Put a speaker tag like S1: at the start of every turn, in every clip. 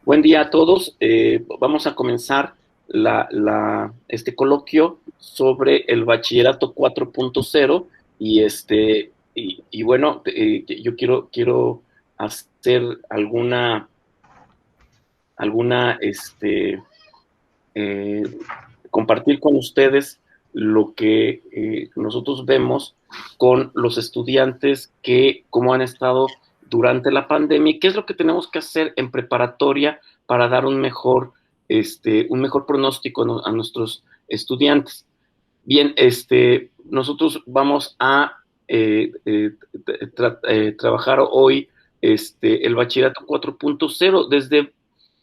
S1: Buen día a todos. Vamos a comenzar este coloquio sobre el bachillerato 4.0 y bueno, yo quiero hacer alguna eh, compartir con ustedes lo que nosotros vemos con los estudiantes que cómo han estado durante la pandemia y qué es lo que tenemos que hacer en preparatoria para dar un mejor pronóstico a nuestros estudiantes. Bien, nosotros vamos a trabajar hoy el bachillerato 4.0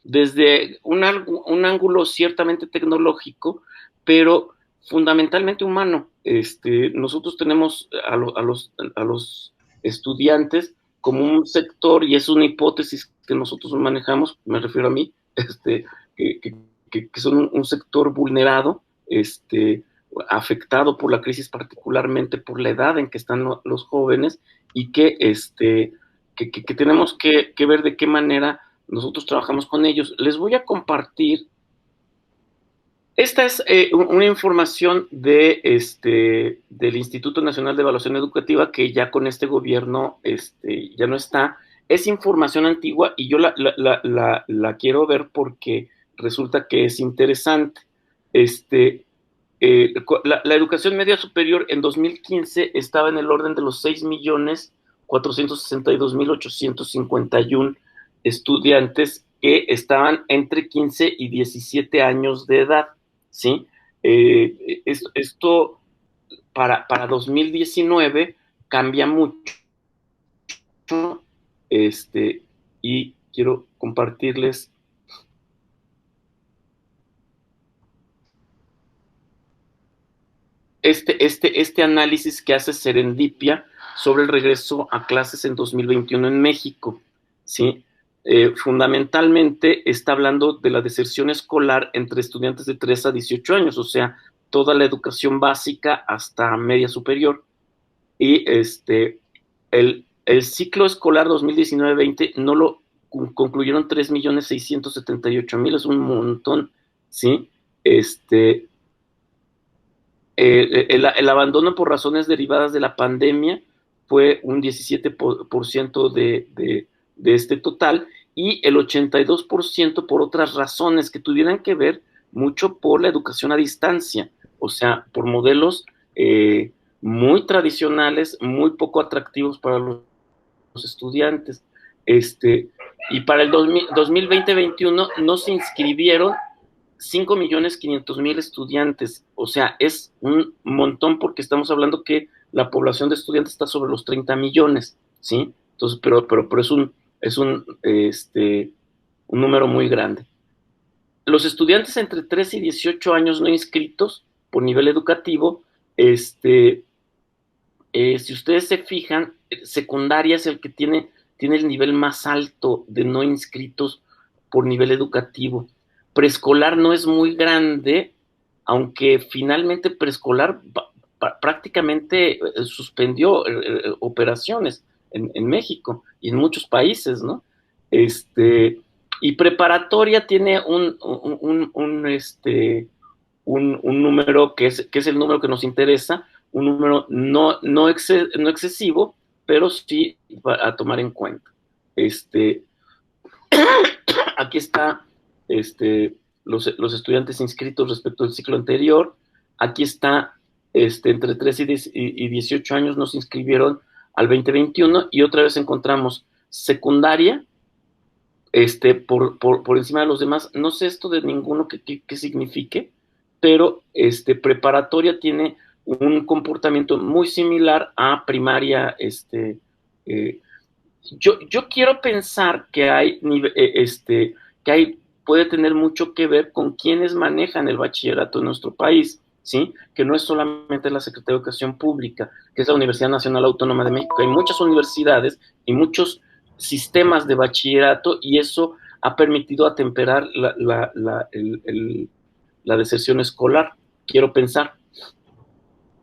S1: desde un ángulo ciertamente tecnológico, pero fundamentalmente humano. Nosotros tenemos a los estudiantes como un sector, y es una hipótesis que nosotros manejamos, me refiero a mí, que, que, que son un sector vulnerado, afectado por la crisis, particularmente por la edad en que están los jóvenes, y que tenemos que ver de qué manera nosotros trabajamos con ellos. Les voy a compartir. Esta es una información del Instituto Nacional de Evaluación Educativa, que ya con este gobierno ya no está. Es información antigua y yo la quiero ver porque resulta que es interesante. La educación media superior en 2015 estaba en el orden de los 6.462.851 estudiantes que estaban entre 15 y 17 años de edad, ¿sí? Esto para 2019 cambia mucho, y quiero compartirles este análisis que hace Serendipia sobre el regreso a clases en 2021 en México, ¿sí? Fundamentalmente está hablando de la deserción escolar entre estudiantes de 3 a 18 años, o sea, toda la educación básica hasta media superior. Y el ciclo escolar 2019-20 no lo concluyeron 3.678.000, es un montón, ¿sí? El abandono por razones derivadas de la pandemia fue un 17% de este total, y el 82% por otras razones que tuvieran que ver mucho por la educación a distancia, o sea, por modelos muy tradicionales, muy poco atractivos para los estudiantes. Y para el 2020-21 no se inscribieron 5.500.000 estudiantes, o sea, es un montón porque estamos hablando que la población de estudiantes está sobre los 30 millones, ¿sí? Entonces, pero un número muy grande. Los estudiantes entre 13 y 18 años no inscritos por nivel educativo, si ustedes se fijan, secundaria es el que tiene el nivel más alto de no inscritos por nivel educativo. Preescolar no es muy grande, aunque finalmente preescolar prácticamente suspendió operaciones en México y en muchos países, ¿no? Y preparatoria tiene un número que es el número que nos interesa, un número no excesivo, pero sí a tomar en cuenta. Este, Aquí está los estudiantes inscritos respecto al ciclo anterior. Aquí está entre 13 y 18 años nos inscribieron al 2021, y otra vez encontramos secundaria por encima de los demás. No sé esto de ninguno que signifique, pero preparatoria tiene un comportamiento muy similar a primaria. Eh, yo quiero pensar que puede tener mucho que ver con quienes manejan el bachillerato en nuestro país, ¿sí? Que no es solamente la Secretaría de Educación Pública, que es la Universidad Nacional Autónoma de México. Hay muchas universidades y muchos sistemas de bachillerato, y eso ha permitido atemperar la deserción escolar, quiero pensar.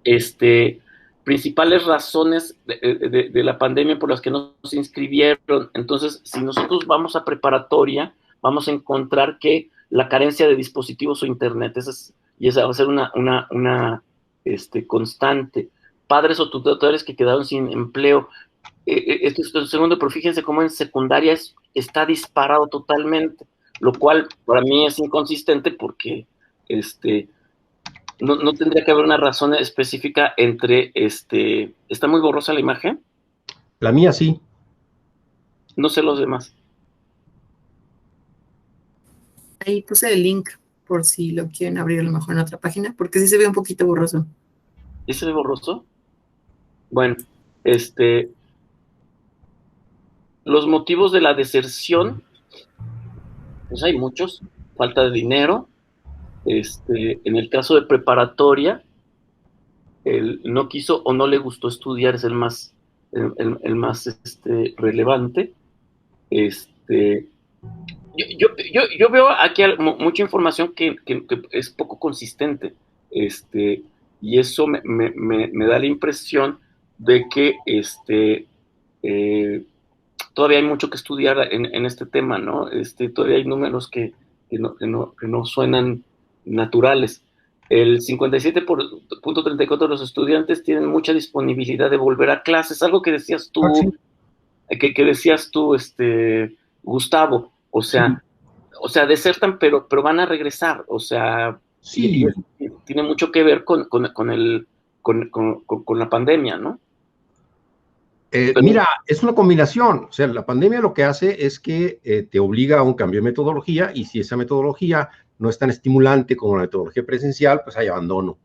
S1: este, Principales razones de la pandemia por las que no se inscribieron. Entonces, si nosotros vamos a preparatoria, vamos a encontrar que la carencia de dispositivos o internet, y esa va a ser una constante. Padres o tutores que quedaron sin empleo. Esto es el segundo, pero fíjense cómo en secundaria está disparado totalmente, lo cual para mí es inconsistente porque no tendría que haber una razón específica entre ¿está muy borrosa la imagen?
S2: La mía sí.
S1: No sé los demás.
S3: Ahí puse el link por si lo quieren abrir a lo mejor en otra página, porque sí se ve un poquito borroso.
S1: ¿Y se ve borroso? Bueno, los motivos de la deserción, pues hay muchos. Falta de dinero. En el caso de preparatoria, el no quiso o no le gustó estudiar es el más relevante. Yo veo aquí mucha información que es poco consistente, y eso me da la impresión de que todavía hay mucho que estudiar en este tema, ¿no? Todavía hay números que no suenan naturales. El 57.34% de los estudiantes tienen mucha disponibilidad de volver a clases, algo que decías tú, que decías tú, Gustavo, o sea, desertan, pero van a regresar, o sea,
S2: sí.
S1: y tiene mucho que ver con la pandemia, ¿no?
S2: Mira, es una combinación. O sea, la pandemia lo que hace es que te obliga a un cambio de metodología, y si esa metodología no es tan estimulante como la metodología presencial, pues hay abandono.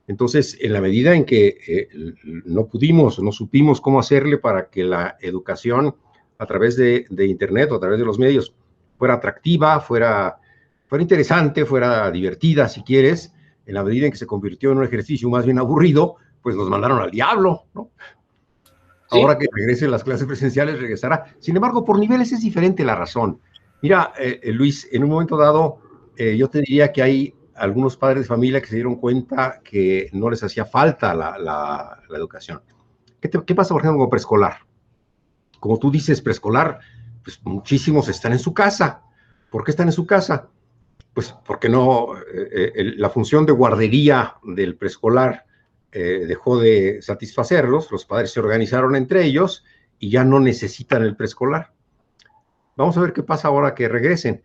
S2: Entonces, en la medida en que no pudimos, no supimos cómo hacerle para que la educación a través de Internet o a través de los medios fuera atractiva, fuera interesante, fuera divertida, si quieres, en la medida en que se convirtió en un ejercicio más bien aburrido, pues nos mandaron al diablo, ¿no? ¿Sí? Ahora que regresen las clases presenciales, regresará. Sin embargo, por niveles es diferente la razón. Mira, Luis, en un momento dado, yo te diría que hay algunos padres de familia que se dieron cuenta que no les hacía falta la educación. ¿Qué pasa, por ejemplo, con preescolar? Como tú dices, preescolar, pues muchísimos están en su casa. ¿Por qué están en su casa? Pues porque no, la función de guardería del preescolar dejó de satisfacerlos, los padres se organizaron entre ellos y ya no necesitan el preescolar. Vamos a ver qué pasa ahora que regresen.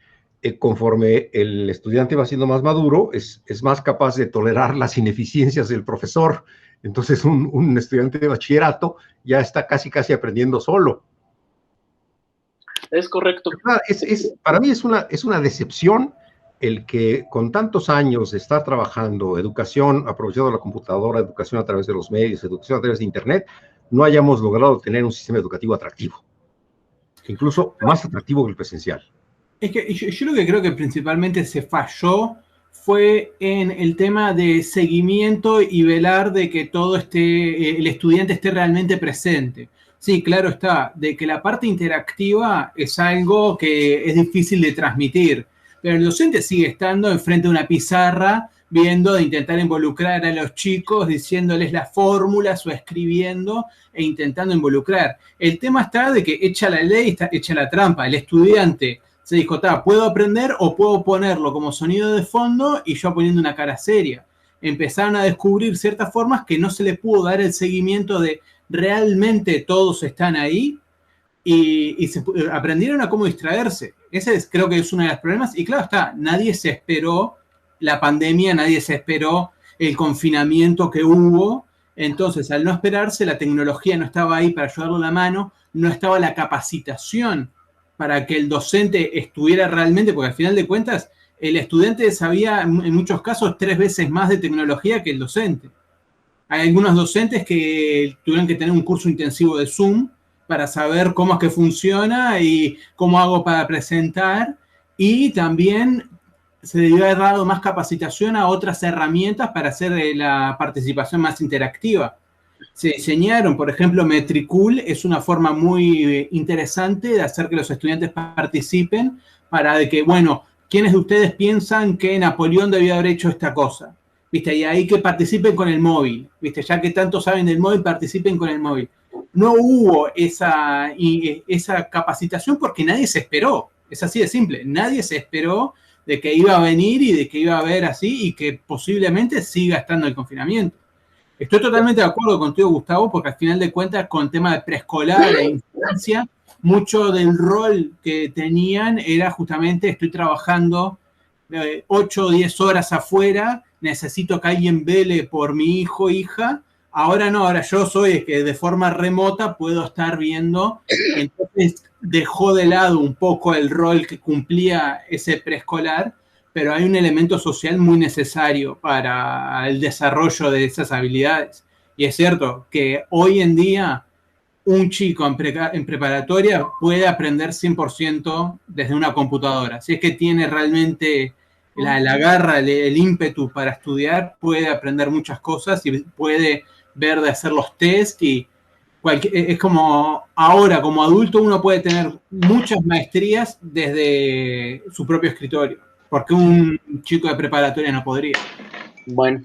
S2: Conforme el estudiante va siendo más maduro, es más capaz de tolerar las ineficiencias del profesor. Entonces un estudiante de bachillerato ya está casi aprendiendo solo.
S1: Es correcto.
S2: Para mí es una decepción el que con tantos años de estar trabajando educación, aprovechando la computadora, educación a través de los medios, educación a través de Internet, no hayamos logrado tener un sistema educativo atractivo, incluso más atractivo que el presencial.
S4: Es que yo lo que creo que principalmente se falló fue en el tema de seguimiento y velar de que todo el estudiante esté realmente presente. Sí, claro está, de que la parte interactiva es algo que es difícil de transmitir, pero el docente sigue estando enfrente de una pizarra, viendo de intentar involucrar a los chicos, diciéndoles las fórmulas o escribiendo e intentando involucrar. El tema está de que echa la ley, está hecha la trampa. El estudiante se dijo, puedo aprender o puedo ponerlo como sonido de fondo y yo poniendo una cara seria. Empezaron a descubrir ciertas formas que no se le pudo dar el seguimiento de realmente todos están ahí y aprendieron a cómo distraerse. Ese creo que es uno de los problemas. Y claro está, nadie se esperó la pandemia, nadie se esperó el confinamiento que hubo. Entonces, al no esperarse, la tecnología no estaba ahí para ayudarlo la mano, no estaba la capacitación para que el docente estuviera realmente, porque al final de cuentas, el estudiante sabía en muchos casos 3 veces más de tecnología que el docente. Hay algunos docentes que tuvieron que tener un curso intensivo de Zoom para saber cómo es que funciona y cómo hago para presentar, y también se debió haber dado más capacitación a otras herramientas para hacer la participación más interactiva. Se diseñaron, por ejemplo, Metricool es una forma muy interesante de hacer que los estudiantes participen para de que, bueno, ¿quiénes de ustedes piensan que Napoleón debió haber hecho esta cosa? ¿Viste? Y ahí que participen con el móvil, ¿viste? Ya que tanto saben del móvil, participen con el móvil. No hubo esa capacitación porque nadie se esperó Es así de simple. Nadie se esperó de que iba a venir y de que iba a haber así y que posiblemente siga estando el confinamiento. Estoy totalmente de acuerdo contigo, Gustavo, porque al final de cuentas, con el tema de preescolar e infancia, mucho del rol que tenían era justamente, estoy trabajando 8 o 10 horas afuera, necesito que alguien vele por mi hijo o hija. Ahora no, ahora yo soy el que de forma remota puedo estar viendo. Entonces dejó de lado un poco el rol que cumplía ese preescolar, pero hay un elemento social muy necesario para el desarrollo de esas habilidades. Y es cierto que hoy en día un chico en preparatoria puede aprender 100% desde una computadora. Si es que tiene realmente la garra, el ímpetu para estudiar, puede aprender muchas cosas y puede ver de hacer los test y es como ahora, como adulto, uno puede tener muchas maestrías desde su propio escritorio, porque un chico de preparatoria no podría.
S1: Bueno,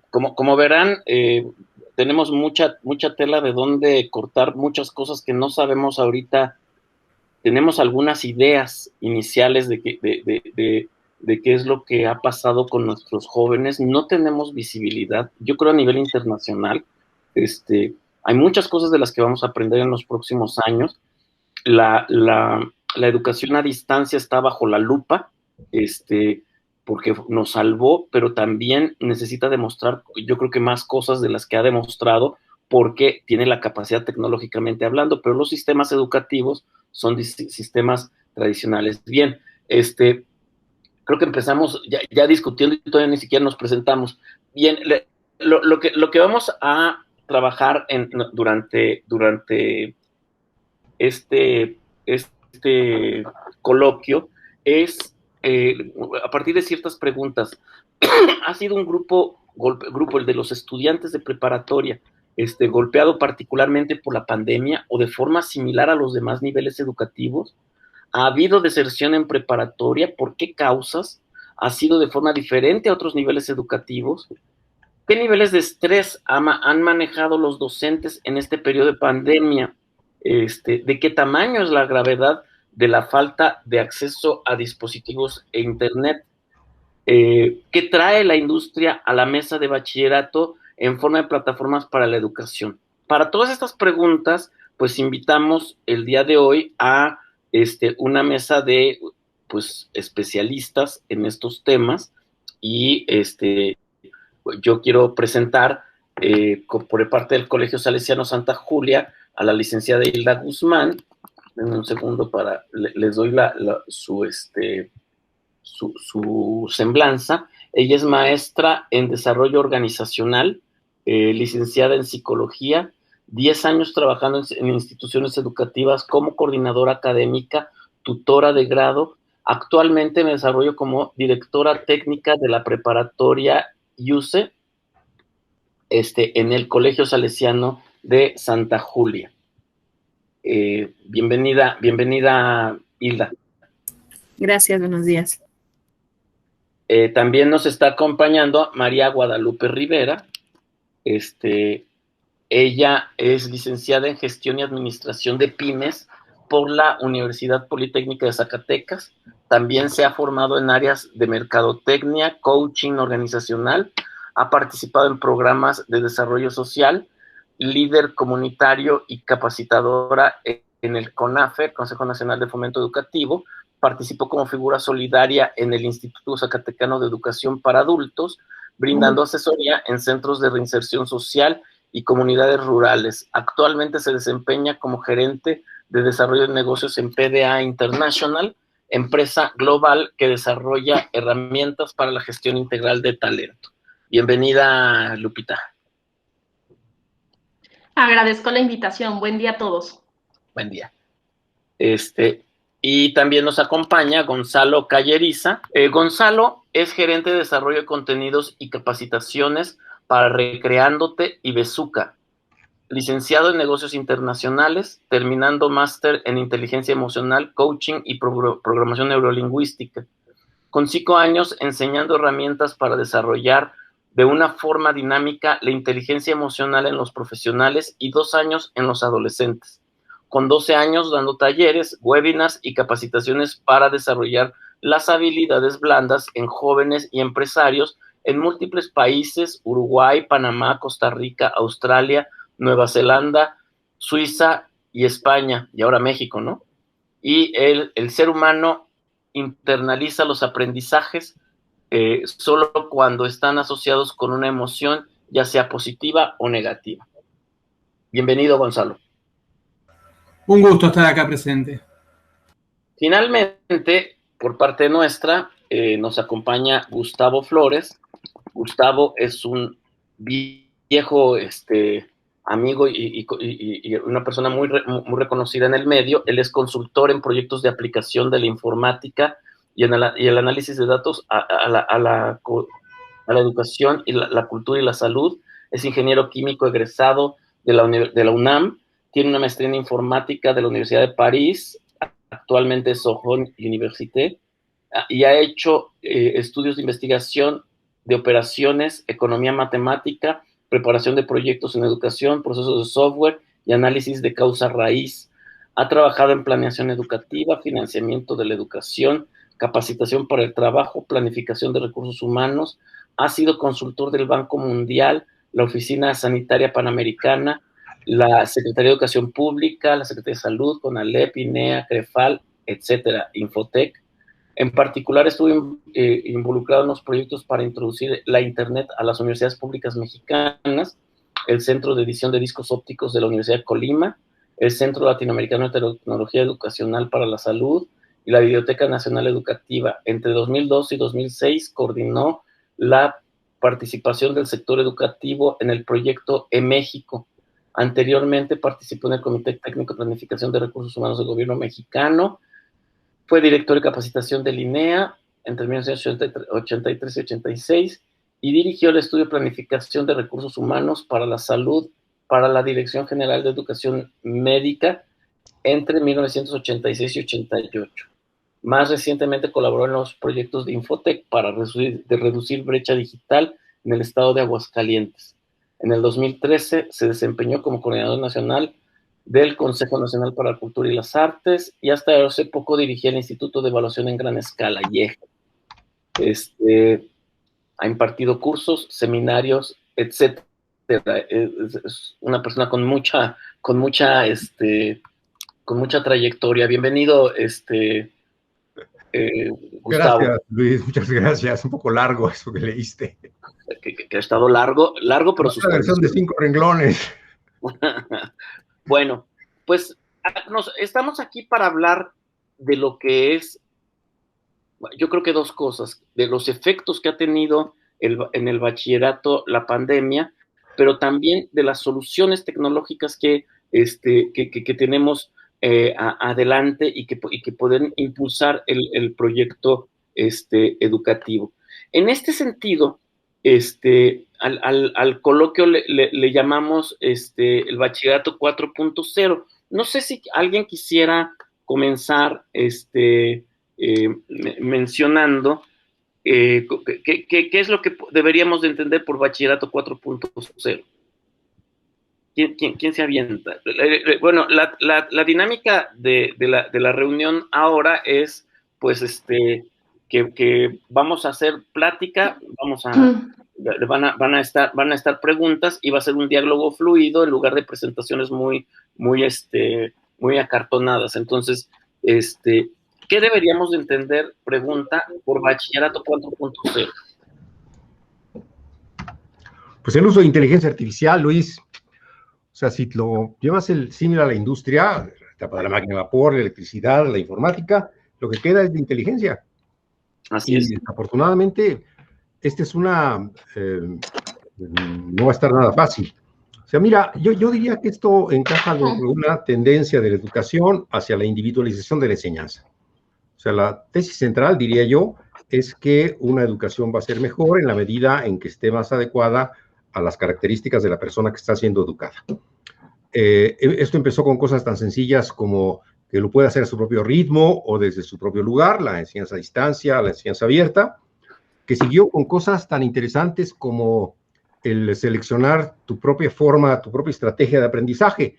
S1: como verán, tenemos mucha tela de dónde cortar, muchas cosas que no sabemos ahorita. Tenemos algunas ideas iniciales de qué es lo que ha pasado con nuestros jóvenes. No tenemos visibilidad. Yo creo a nivel internacional, hay muchas cosas de las que vamos a aprender en los próximos años. La educación a distancia está bajo la lupa, porque nos salvó, pero también necesita demostrar, yo creo que más cosas de las que ha demostrado, porque tiene la capacidad tecnológicamente hablando, pero los sistemas educativos son sistemas tradicionales. Bien, creo que empezamos ya discutiendo y todavía ni siquiera nos presentamos. Bien, lo que vamos a trabajar durante este coloquio es a partir de ciertas preguntas. Ha sido un grupo, el de los estudiantes de preparatoria, golpeado particularmente por la pandemia o de forma similar a los demás niveles educativos. ¿Ha habido deserción en preparatoria? ¿Por qué causas? ¿Ha sido de forma diferente a otros niveles educativos? ¿Qué niveles de estrés han manejado los docentes en este periodo de pandemia? ¿De qué tamaño es la gravedad de la falta de acceso a dispositivos e internet? ¿Qué trae la industria a la mesa de bachillerato en forma de plataformas para la educación? Para todas estas preguntas, pues invitamos el día de hoy a una mesa de especialistas en estos temas y yo quiero presentar por parte del Colegio Salesiano Santa Julia a la licenciada Hilda Guzmán. Denme un segundo les doy su semblanza. Ella es maestra en desarrollo organizacional, licenciada en psicología, 10 años trabajando en instituciones educativas como coordinadora académica, tutora de grado. Actualmente me desarrollo como directora técnica de la preparatoria IUSE, en el Colegio Salesiano de Santa Julia. Bienvenida, Hilda.
S3: Gracias, buenos días.
S1: También nos está acompañando María Guadalupe Rivera. Ella es licenciada en Gestión y Administración de Pymes por la Universidad Politécnica de Zacatecas. También se ha formado en áreas de mercadotecnia, coaching organizacional, ha participado en programas de desarrollo social, líder comunitario y capacitadora en el CONAFE, Consejo Nacional de Fomento Educativo. Participó como figura solidaria en el Instituto Zacatecano de Educación para Adultos, brindando asesoría en centros de reinserción social y comunidades rurales. Actualmente se desempeña como gerente de desarrollo de negocios en PDA International, empresa global que desarrolla herramientas para la gestión integral de talento. Bienvenida, Lupita.
S5: Agradezco la invitación. Buen día a todos.
S1: Buen día. Y también nos acompaña Gonzalo Calleriza. Gonzalo es gerente de desarrollo de contenidos y capacitaciones para Recreándote y Bezuca. Licenciado en negocios internacionales, terminando máster en inteligencia emocional, coaching y programación neurolingüística. Con 5 años enseñando herramientas para desarrollar de una forma dinámica la inteligencia emocional en los profesionales y 2 años en los adolescentes. con 12 años dando talleres, webinars y capacitaciones para desarrollar las habilidades blandas en jóvenes y empresarios en múltiples países: Uruguay, Panamá, Costa Rica, Australia, Nueva Zelanda, Suiza y España, y ahora México, ¿no? Y el ser humano internaliza los aprendizajes solo cuando están asociados con una emoción, ya sea positiva o negativa. Bienvenido, Gonzalo.
S4: Un gusto estar acá presente.
S1: Finalmente, por parte nuestra, nos acompaña Gustavo Flores. Gustavo es un viejo amigo y una persona muy reconocida en el medio. Él es consultor en proyectos de aplicación de la informática y el análisis de datos a la educación y la cultura y la salud. Es ingeniero químico egresado de la UNAM. Tiene una maestría en informática de la Universidad de París. Actualmente es Sorbonne Université. Y ha hecho estudios de investigación de operaciones, economía matemática, preparación de proyectos en educación, procesos de software y análisis de causa raíz. Ha trabajado en planeación educativa, financiamiento de la educación, capacitación para el trabajo, planificación de recursos humanos. Ha sido consultor del Banco Mundial, la Oficina Sanitaria Panamericana, la Secretaría de Educación Pública, la Secretaría de Salud, CONALEP, INEA, CREFAL, etcétera, Infotec. En particular, estuve involucrado en los proyectos para introducir la Internet a las universidades públicas mexicanas, el Centro de Edición de Discos Ópticos de la Universidad de Colima, el Centro Latinoamericano de Tecnología Educacional para la Salud y la Biblioteca Nacional Educativa. Entre 2002 y 2006 coordinó la participación del sector educativo en el proyecto eMéxico. Anteriormente participó en el Comité Técnico de Planificación de Recursos Humanos del Gobierno mexicano. Fue director de capacitación del INEA entre 1983 y 86 y dirigió el estudio de planificación de recursos humanos para la salud para la Dirección General de Educación Médica entre 1986 y 88. Más recientemente colaboró en los proyectos de Infotec para reducir brecha digital en el estado de Aguascalientes. En el 2013 se desempeñó como coordinador nacional del Consejo Nacional para la Cultura y las Artes, y hasta hace poco dirigía el Instituto de Evaluación en Gran Escala, IEG. Ha impartido cursos, seminarios, etc. Es una persona con mucha trayectoria. Bienvenido, Gustavo.
S2: Gracias, Luis, muchas gracias. Un poco largo eso que leíste.
S1: Que ha estado largo, pero sus
S2: versión de 5 renglones.
S1: Bueno, pues estamos aquí para hablar de lo que es, yo creo que dos cosas, de los efectos que ha tenido en el bachillerato la pandemia, pero también de las soluciones tecnológicas que tenemos adelante y que pueden impulsar el proyecto educativo. En este sentido, al coloquio le llamamos el bachillerato 4.0. No sé si alguien quisiera comenzar mencionando qué es lo que deberíamos de entender por bachillerato 4.0. ¿Quién se avienta? Bueno, la dinámica de la reunión ahora es, pues, que vamos a hacer plática, van a estar preguntas y va a ser un diálogo fluido en lugar de presentaciones muy acartonadas. Entonces, ¿qué deberíamos de entender? Pregunta por bachillerato 4.0.
S2: Pues el uso de inteligencia artificial, Luis. O sea, si lo llevas el símil a la industria, la etapa de la máquina de vapor, la electricidad, la informática, lo que queda es de inteligencia.
S1: Así es.
S2: Desafortunadamente, no va a estar nada fácil. O sea, mira, yo diría que esto encaja con una tendencia de la educación hacia la individualización de la enseñanza. O sea, la tesis central, diría yo, es que una educación va a ser mejor en la medida en que esté más adecuada a las características de la persona que está siendo educada. Esto empezó con cosas tan sencillas como que lo puede hacer a su propio ritmo o desde su propio lugar, la enseñanza a distancia, la enseñanza abierta, que siguió con cosas tan interesantes como el seleccionar tu propia forma, tu propia estrategia de aprendizaje.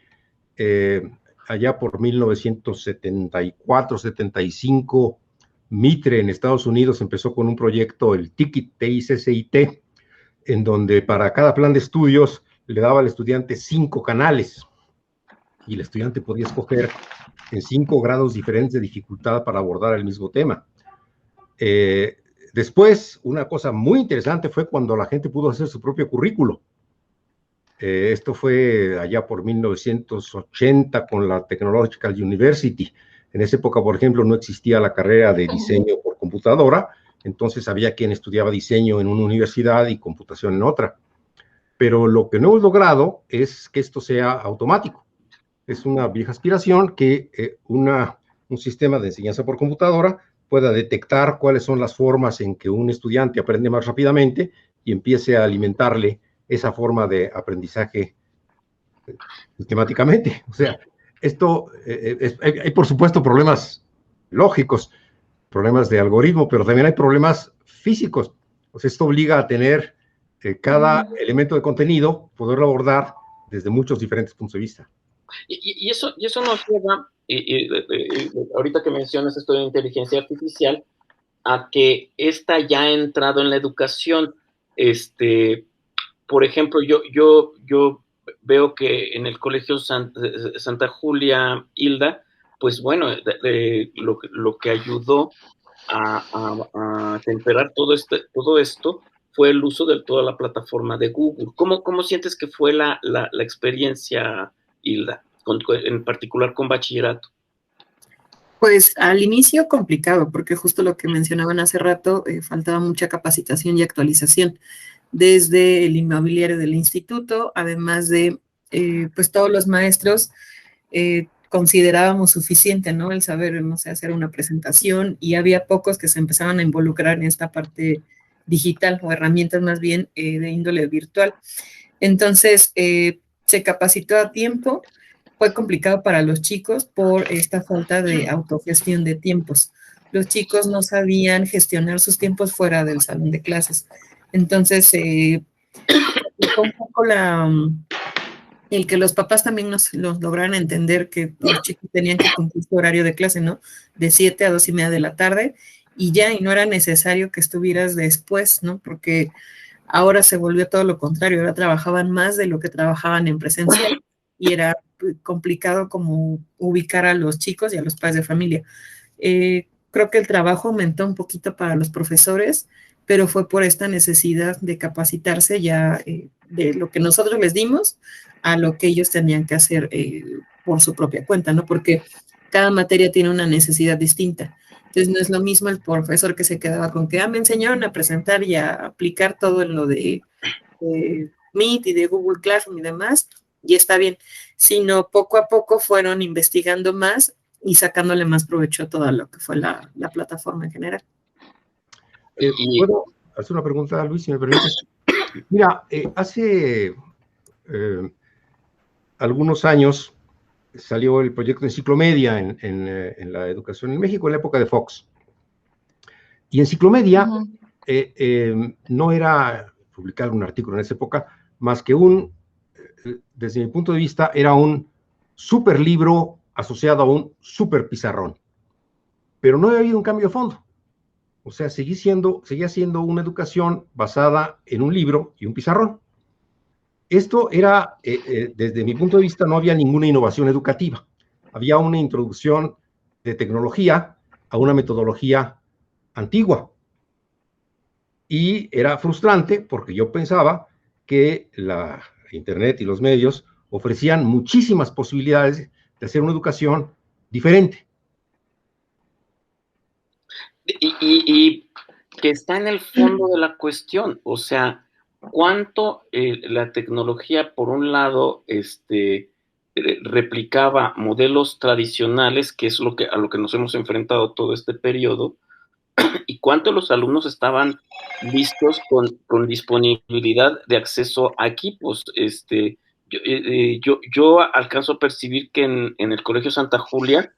S2: allá por 1974, 75, Mitre en Estados Unidos empezó con un proyecto, el TICIT, T-I-C-C-I-T, en donde para cada plan de estudios le daba al estudiante 5 canales y el estudiante podía escoger en 5 grados diferentes de dificultad para abordar el mismo tema. Después, una cosa muy interesante fue cuando la gente pudo hacer su propio currículo. Esto fue allá por 1980 con la Technological University. En esa época, por ejemplo, no existía la carrera de diseño por computadora, entonces había quien estudiaba diseño en una universidad y computación en otra. Pero lo que no hemos logrado es que esto sea automático. Es una vieja aspiración que un sistema de enseñanza por computadora pueda detectar cuáles son las formas en que un estudiante aprende más rápidamente y empiece a alimentarle esa forma de aprendizaje sistemáticamente. O sea, esto, hay por supuesto problemas lógicos, problemas de algoritmo, pero también hay problemas físicos. O sea, esto obliga a tener cada elemento de contenido, poderlo abordar desde muchos diferentes puntos de vista.
S1: Y eso nos lleva, ahorita que mencionas esto de inteligencia artificial, a que esta ya ha entrado en la educación. Por ejemplo, yo veo que en el Colegio Santa Julia Hilda, pues bueno, lo que ayudó a temperar todo esto fue el uso de toda la plataforma de Google. ¿Cómo sientes que fue la experiencia, Hilda, en particular con bachillerato?
S3: Pues al inicio complicado, porque justo lo que mencionaban hace rato, faltaba mucha capacitación y actualización desde el inmobiliario del instituto, además de, pues todos los maestros considerábamos suficiente, ¿no? El saber, no sé, hacer una presentación, y había pocos que se empezaban a involucrar en esta parte digital o herramientas más bien de índole virtual. Entonces, se capacitó a tiempo. Fue complicado para los chicos por esta falta de autogestión de tiempos. Los chicos no sabían gestionar sus tiempos fuera del salón de clases. Entonces, fue un poco el que los papás también los lograran entender que los chicos tenían que cumplir su horario de clase, ¿no? De 7 a 2:30 de la tarde, y ya, y no era necesario que estuvieras después, ¿no? Porque ahora se volvió todo lo contrario, ahora trabajaban más de lo que trabajaban en presencial, y era complicado como ubicar a los chicos y a los padres de familia. Creo que el trabajo aumentó un poquito para los profesores, pero fue por esta necesidad de capacitarse ya de lo que nosotros les dimos a lo que ellos tenían que hacer por su propia cuenta, ¿no? Porque cada materia tiene una necesidad distinta. Entonces no es lo mismo el profesor que se quedaba con que me enseñaron a presentar y a aplicar todo en lo de Meet y de Google Classroom y demás, y está bien, sino poco a poco fueron investigando más y sacándole más provecho a toda lo que fue la plataforma en general.
S2: ¿Puedo hacer una pregunta, Luis, si me permites? Mira, hace algunos años salió el proyecto Enciclomedia en la educación en México, en la época de Fox. Y Enciclomedia no era publicar un artículo en esa época, más que desde mi punto de vista, era un super libro asociado a un super pizarrón. Pero no había habido un cambio de fondo. O sea, seguía siendo una educación basada en un libro y un pizarrón. Esto era, desde mi punto de vista, no había ninguna innovación educativa. Había una introducción de tecnología a una metodología antigua. Y era frustrante porque yo pensaba que la Internet y los medios ofrecían muchísimas posibilidades de hacer una educación diferente.
S1: Y que está en el fondo de la cuestión, o sea, cuánto la tecnología, por un lado, replicaba modelos tradicionales, que es a lo que nos hemos enfrentado todo este periodo, y cuánto los alumnos estaban listos con disponibilidad de acceso a equipos. Yo alcanzo a percibir que en el Colegio Santa Julia,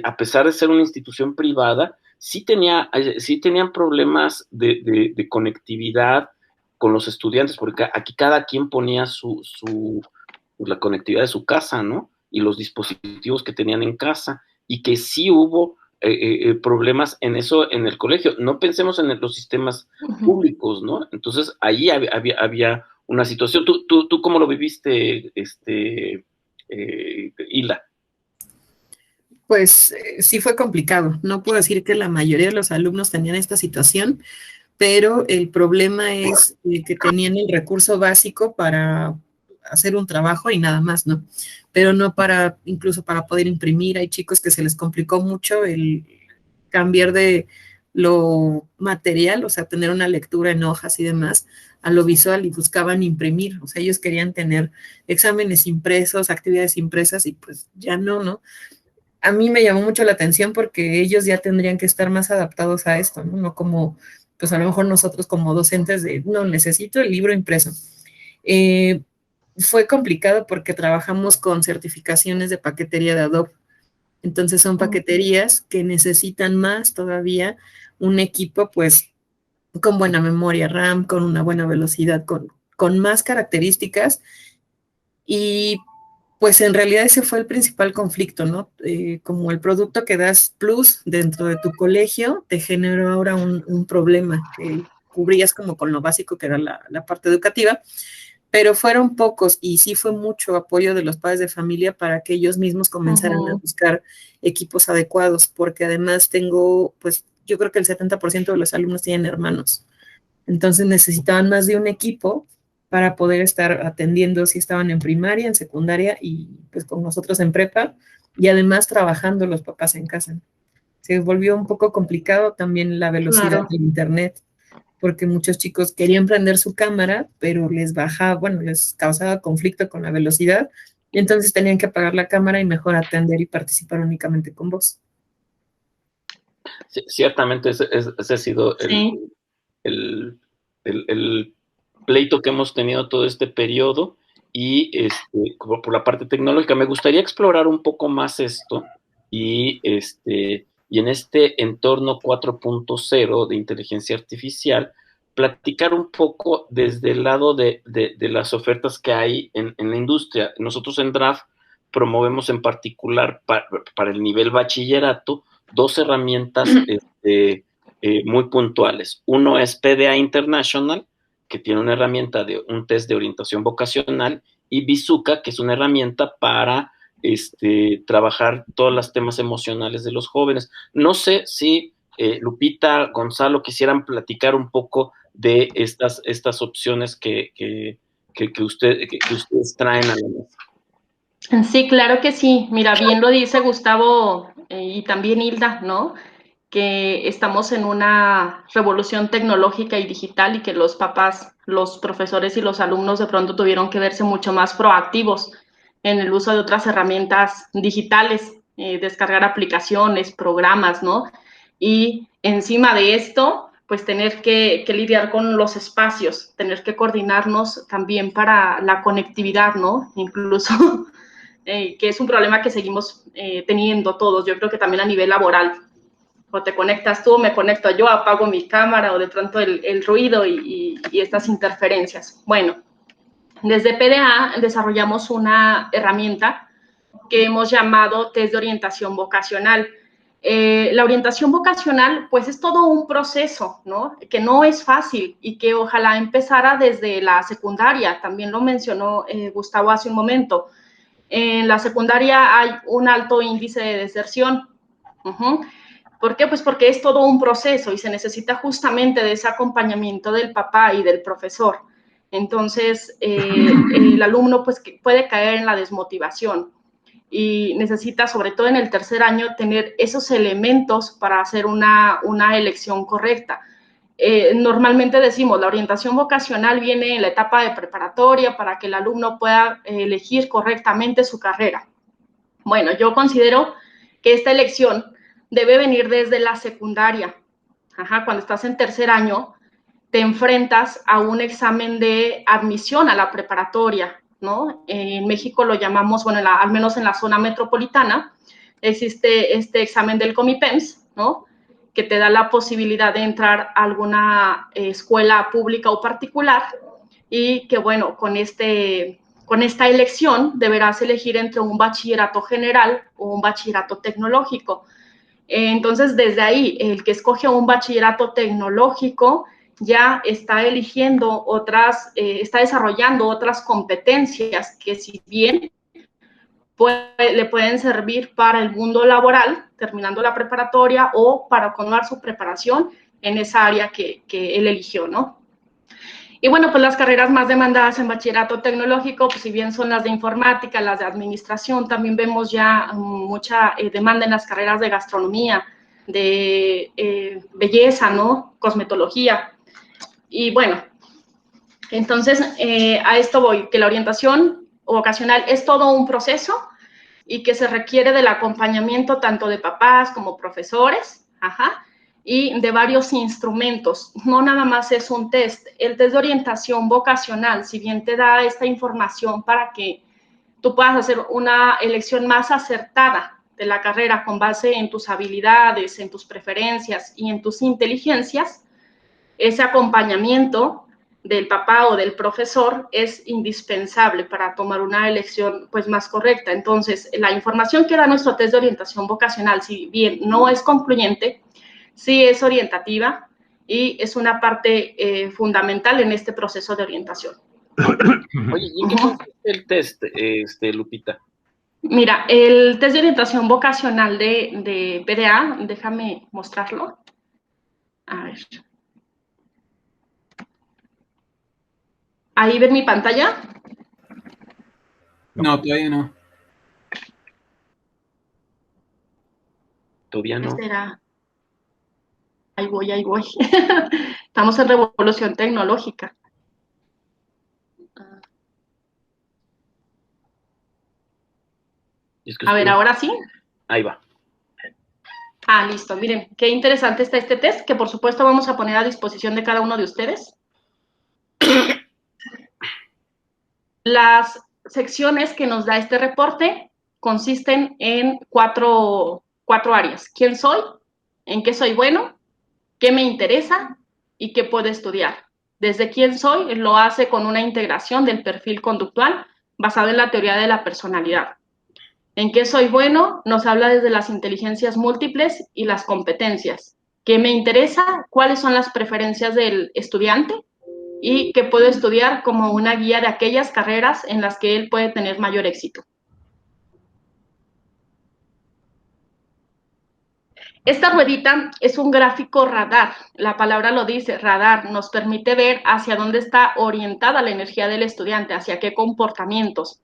S1: a pesar de ser una institución privada, sí tenían problemas de conectividad con los estudiantes, porque aquí cada quien ponía la conectividad de su casa, ¿no? y los dispositivos que tenían en casa, y que sí hubo problemas en eso en el colegio. No pensemos en los sistemas públicos, ¿no? Entonces, ahí había una situación. ¿Tú cómo lo viviste, Hilda?
S3: Pues sí fue complicado. No puedo decir que la mayoría de los alumnos tenían esta situación, pero el problema es que tenían el recurso básico para hacer un trabajo y nada más, ¿no? Pero no para, incluso para poder imprimir. Hay chicos que se les complicó mucho el cambiar de lo material, o sea, tener una lectura en hojas y demás, a lo visual, y buscaban imprimir. O sea, ellos querían tener exámenes impresos, actividades impresas, y pues ya no. A mí me llamó mucho la atención porque ellos ya tendrían que estar más adaptados a esto, ¿no? No como, pues a lo mejor nosotros como docentes de, no, necesito el libro impreso. Fue complicado porque trabajamos con certificaciones de paquetería de Adobe. Entonces son paqueterías que necesitan más todavía un equipo, pues, con buena memoria RAM, con una buena velocidad, con más características. Y pues en realidad ese fue el principal conflicto, ¿no? Como el producto que das plus dentro de tu colegio te generó ahora un problema que cubrías como con lo básico que era la parte educativa, pero fueron pocos y sí fue mucho apoyo de los padres de familia para que ellos mismos comenzaran a buscar equipos adecuados, porque además tengo, pues yo creo que el 70% de los alumnos tienen hermanos, entonces necesitaban más de un equipo para poder estar atendiendo si estaban en primaria, en secundaria y pues con nosotros en prepa, y además trabajando los papás en casa. Se volvió un poco complicado también la velocidad del internet, porque muchos chicos querían prender su cámara, pero les bajaba, bueno, les causaba conflicto con la velocidad, y entonces tenían que apagar la cámara y mejor atender y participar únicamente con voz.
S1: Sí, ciertamente ese ha sido el pleito que hemos tenido todo este periodo, y por la parte tecnológica. Me gustaría explorar un poco más esto, y en este entorno 4.0 de inteligencia artificial, platicar un poco desde el lado de las ofertas que hay en la industria. Nosotros en Draft promovemos en particular para el nivel bachillerato 2 herramientas muy puntuales. Uno es PDA International, que tiene una herramienta de un test de orientación vocacional, y Bizuca, que es una herramienta para trabajar todos los temas emocionales de los jóvenes. No sé si Lupita, Gonzalo, quisieran platicar un poco de estas opciones que ustedes traen a la mesa.
S5: Sí, claro que sí. Mira, bien lo dice Gustavo y también Hilda, ¿no? Que estamos en una revolución tecnológica y digital, y que los papás, los profesores y los alumnos de pronto tuvieron que verse mucho más proactivos en el uso de otras herramientas digitales, descargar aplicaciones, programas, ¿no? Y encima de esto, pues tener que lidiar con los espacios, tener que coordinarnos también para la conectividad, ¿no? Incluso, que es un problema que seguimos teniendo todos, yo creo que también a nivel laboral. O te conectas tú, me conecto yo, apago mi cámara, o de pronto el ruido y estas interferencias. Bueno, desde PDA desarrollamos una herramienta que hemos llamado test de orientación vocacional. La orientación vocacional, pues es todo un proceso, ¿no? Que no es fácil, y que ojalá empezara desde la secundaria. También lo mencionó Gustavo hace un momento. En la secundaria hay un alto índice de deserción. ¿Por qué? Pues porque es todo un proceso y se necesita justamente de ese acompañamiento del papá y del profesor. Entonces, el alumno pues puede caer en la desmotivación, y necesita, sobre todo en el tercer año, tener esos elementos para hacer una elección correcta. Normalmente decimos, la orientación vocacional viene en la etapa de preparatoria para que el alumno pueda elegir correctamente su carrera. Bueno, yo considero que esta elección debe venir desde la secundaria. Cuando estás en tercer año, te enfrentas a un examen de admisión a la preparatoria, ¿no? En México lo llamamos, bueno, al menos en la zona metropolitana, existe este examen del Comipems, ¿no? Que te da la posibilidad de entrar a alguna escuela pública o particular, y que, bueno, con este con esta elección deberás elegir entre un bachillerato general o un bachillerato tecnológico. Entonces, desde ahí, el que escoge un bachillerato tecnológico ya está eligiendo está desarrollando otras competencias que, si bien le pueden servir para el mundo laboral, terminando la preparatoria, o para continuar su preparación en esa área que él eligió, ¿no? Y bueno, pues las carreras más demandadas en bachillerato tecnológico, pues si bien son las de informática, las de administración, también vemos ya mucha demanda en las carreras de gastronomía, de belleza, ¿no? Cosmetología. Y bueno, entonces a esto voy, que la orientación vocacional es todo un proceso y que se requiere del acompañamiento tanto de papás como profesores, y de varios instrumentos. No nada más es un test. El test de orientación vocacional, si bien te da esta información para que tú puedas hacer una elección más acertada de la carrera con base en tus habilidades, en tus preferencias y en tus inteligencias, ese acompañamiento del papá o del profesor es indispensable para tomar una elección pues más correcta. Entonces, la información que da nuestro test de orientación vocacional, si bien no es concluyente, sí es orientativa y es una parte fundamental en este proceso de orientación.
S1: Oye, ¿y en qué consiste el test, Lupita?
S5: Mira, el test de orientación vocacional de PDA, déjame mostrarlo. A ver. ¿Ahí ven mi pantalla?
S4: No, todavía no.
S1: Todavía no.
S5: ¿Será? Ahí voy. Estamos en revolución tecnológica. A ver, ahora sí.
S1: Ahí va.
S5: Listo. Miren, qué interesante está este test, que por supuesto vamos a poner a disposición de cada uno de ustedes. Las secciones que nos da este reporte consisten en cuatro áreas. ¿Quién soy? ¿En qué soy bueno? ¿Qué me interesa? ¿Y qué puedo estudiar? Desde quién soy lo hace con una integración del perfil conductual basado en la teoría de la personalidad. ¿En qué soy bueno? Nos habla desde las inteligencias múltiples y las competencias. ¿Qué me interesa? ¿Cuáles son las preferencias del estudiante? Y qué puedo estudiar como una guía de aquellas carreras en las que él puede tener mayor éxito. Esta ruedita es un gráfico radar, la palabra lo dice, radar, nos permite ver hacia dónde está orientada la energía del estudiante, hacia qué comportamientos.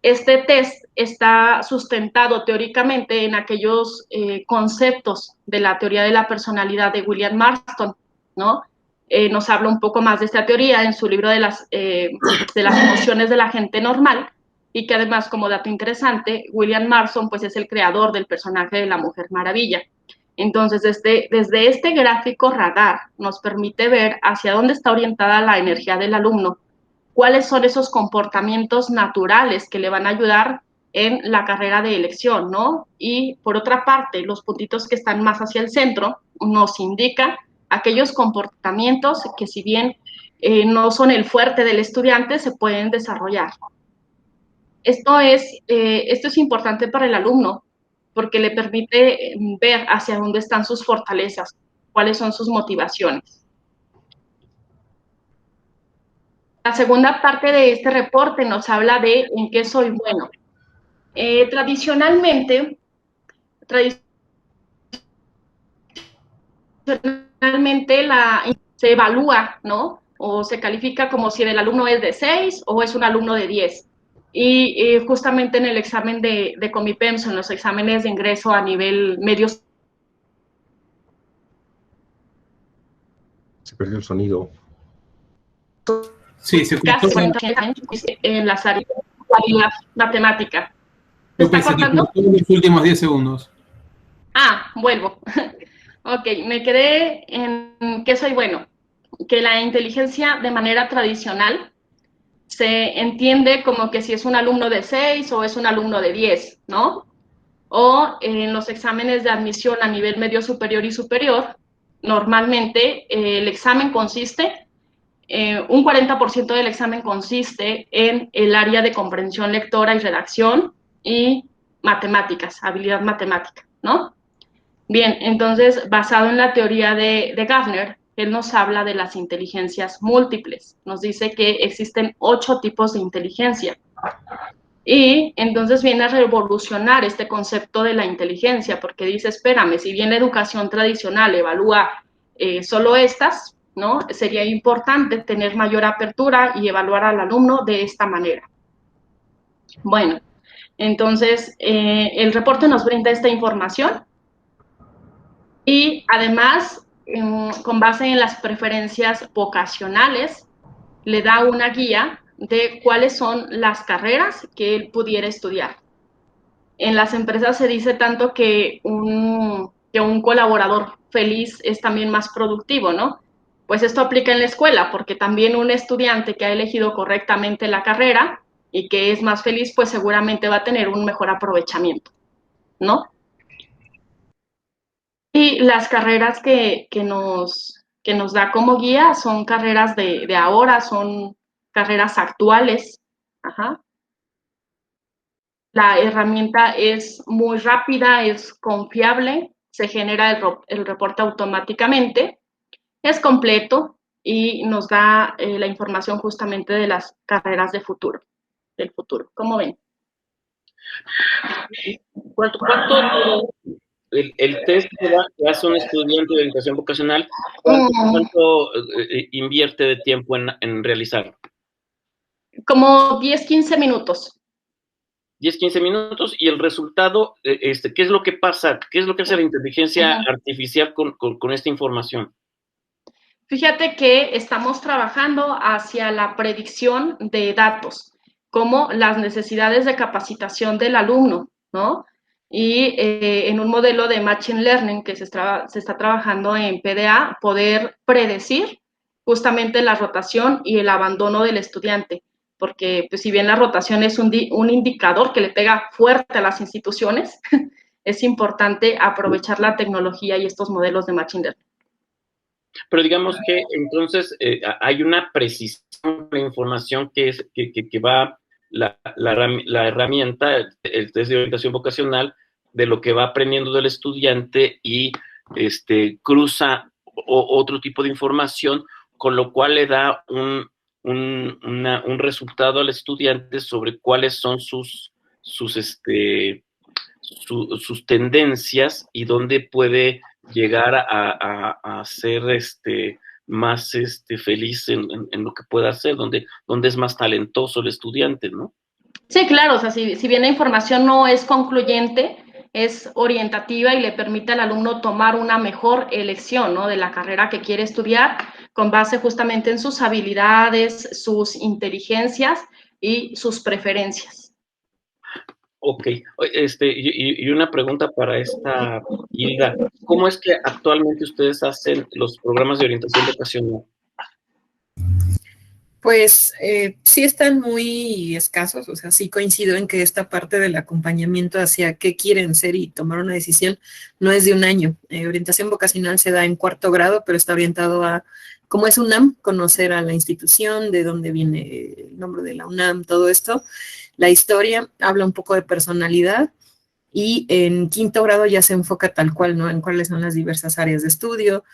S5: Este test está sustentado teóricamente en aquellos conceptos de la teoría de la personalidad de William Marston, ¿no? Nos habla un poco más de esta teoría en su libro de las emociones de la gente normal, y que además, como dato interesante, William Marston pues es el creador del personaje de la Mujer Maravilla. Entonces, desde este gráfico radar nos permite ver hacia dónde está orientada la energía del alumno, cuáles son esos comportamientos naturales que le van a ayudar en la carrera de elección, ¿no? Y por otra parte, los puntitos que están más hacia el centro nos indican aquellos comportamientos que, si bien no son el fuerte del estudiante, se pueden desarrollar. Esto es importante para el alumno porque le permite ver hacia dónde están sus fortalezas, cuáles son sus motivaciones. La segunda parte de este reporte nos habla de en qué soy bueno. Tradicionalmente se evalúa, ¿no? O se califica como si el alumno es de 6 o es un alumno de 10. Y justamente en el examen de Comipems, en los exámenes de ingreso a nivel medio.
S2: Se perdió el sonido.
S4: Sí, se cortó.
S5: En las áreas de matemática. ¿Se está cortando?
S4: En los últimos 10 segundos.
S5: Vuelvo. Ok, me quedé en qué soy bueno. Que la inteligencia de manera tradicional se entiende como que si es un alumno de 6 o es un alumno de 10, ¿no? O en los exámenes de admisión a nivel medio superior y superior, normalmente el examen consiste un 40% del examen consiste en el área de comprensión lectora y redacción y matemáticas, habilidad matemática, ¿no? Bien, entonces, basado en la teoría de Gardner, él nos habla de las inteligencias múltiples. Nos dice que existen 8 tipos de inteligencia. Y entonces viene a revolucionar este concepto de la inteligencia, porque dice, espérame, si bien la educación tradicional evalúa solo estas, ¿no? Sería importante tener mayor apertura y evaluar al alumno de esta manera. Bueno, entonces el reporte nos brinda esta información y además, con base en las preferencias vocacionales, le da una guía de cuáles son las carreras que él pudiera estudiar. En las empresas se dice tanto que un colaborador feliz es también más productivo, ¿no? Pues esto aplica en la escuela, porque también un estudiante que ha elegido correctamente la carrera y que es más feliz, pues seguramente va a tener un mejor aprovechamiento, ¿no? Y las carreras que nos da como guía son carreras de ahora, son carreras actuales. Ajá. La herramienta es muy rápida, es confiable, se genera el reporte automáticamente, es completo y nos da la información justamente de las carreras del futuro. ¿Cómo ven?
S1: ¿Cuánto el test que hace un estudiante de orientación vocacional, cuánto invierte de tiempo en realizarlo?
S5: Como 10-15 minutos.
S1: 10-15 minutos, y el resultado, ¿qué es lo que pasa? ¿Qué es lo que hace la inteligencia artificial con esta información?
S5: Fíjate que estamos trabajando hacia la predicción de datos, como las necesidades de capacitación del alumno, ¿no? Y en un modelo de Machine Learning que se está trabajando en PDA, poder predecir justamente la rotación y el abandono del estudiante, porque pues, si bien la rotación es un indicador que le pega fuerte a las instituciones, es importante aprovechar la tecnología y estos modelos de Machine Learning.
S1: Pero digamos que entonces hay una precisión de la información que va la herramienta, el test de orientación vocacional, de lo que va aprendiendo del estudiante y cruza otro tipo de información, con lo cual le da un resultado al estudiante sobre cuáles son sus tendencias y dónde puede llegar a ser más feliz en lo que pueda hacer, donde es más talentoso el estudiante, ¿no?
S5: Sí, claro, o sea, si bien la información no es concluyente, es orientativa y le permite al alumno tomar una mejor elección, ¿no? De la carrera que quiere estudiar, con base justamente en sus habilidades, sus inteligencias y sus preferencias.
S1: Ok, y una pregunta para esta Hilda. ¿Cómo es que actualmente ustedes hacen los programas de orientación vocacional?
S3: Pues sí están muy escasos, o sea, sí coincido en que esta parte del acompañamiento hacia qué quieren ser y tomar una decisión no es de un año. Orientación vocacional se da en 4º grado, pero está orientado a, como es UNAM, conocer a la institución, de dónde viene el nombre de la UNAM, todo esto. La historia habla un poco de personalidad. Y en 5º grado ya se enfoca tal cual, ¿no? En cuáles son las diversas áreas de estudio,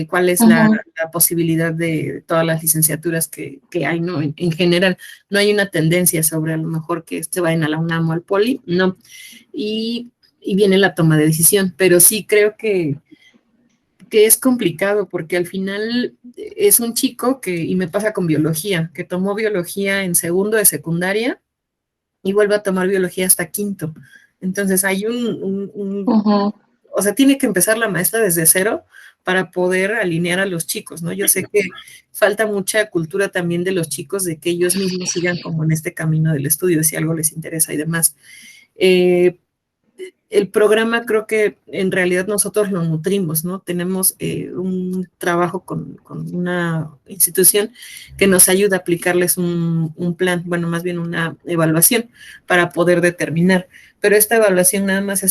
S3: cuál es la posibilidad de todas las licenciaturas que hay, ¿no? En general, no hay una tendencia sobre a lo mejor que vayan a la UNAM o al Poli, no. Y viene la toma de decisión, pero sí creo que es complicado porque al final es un chico y me pasa con biología, que tomó biología en 2º de secundaria y vuelve a tomar biología hasta 5º. Entonces hay o sea, tiene que empezar la maestra desde 0 para poder alinear a los chicos, ¿no? Yo sé que falta mucha cultura también de los chicos de que ellos mismos sigan como en este camino del estudio, si algo les interesa y demás. El programa creo que en realidad nosotros lo nutrimos, ¿no? Tenemos un trabajo con una institución que nos ayuda a aplicarles un plan, bueno, más bien una evaluación para poder determinar. Pero esta evaluación nada más o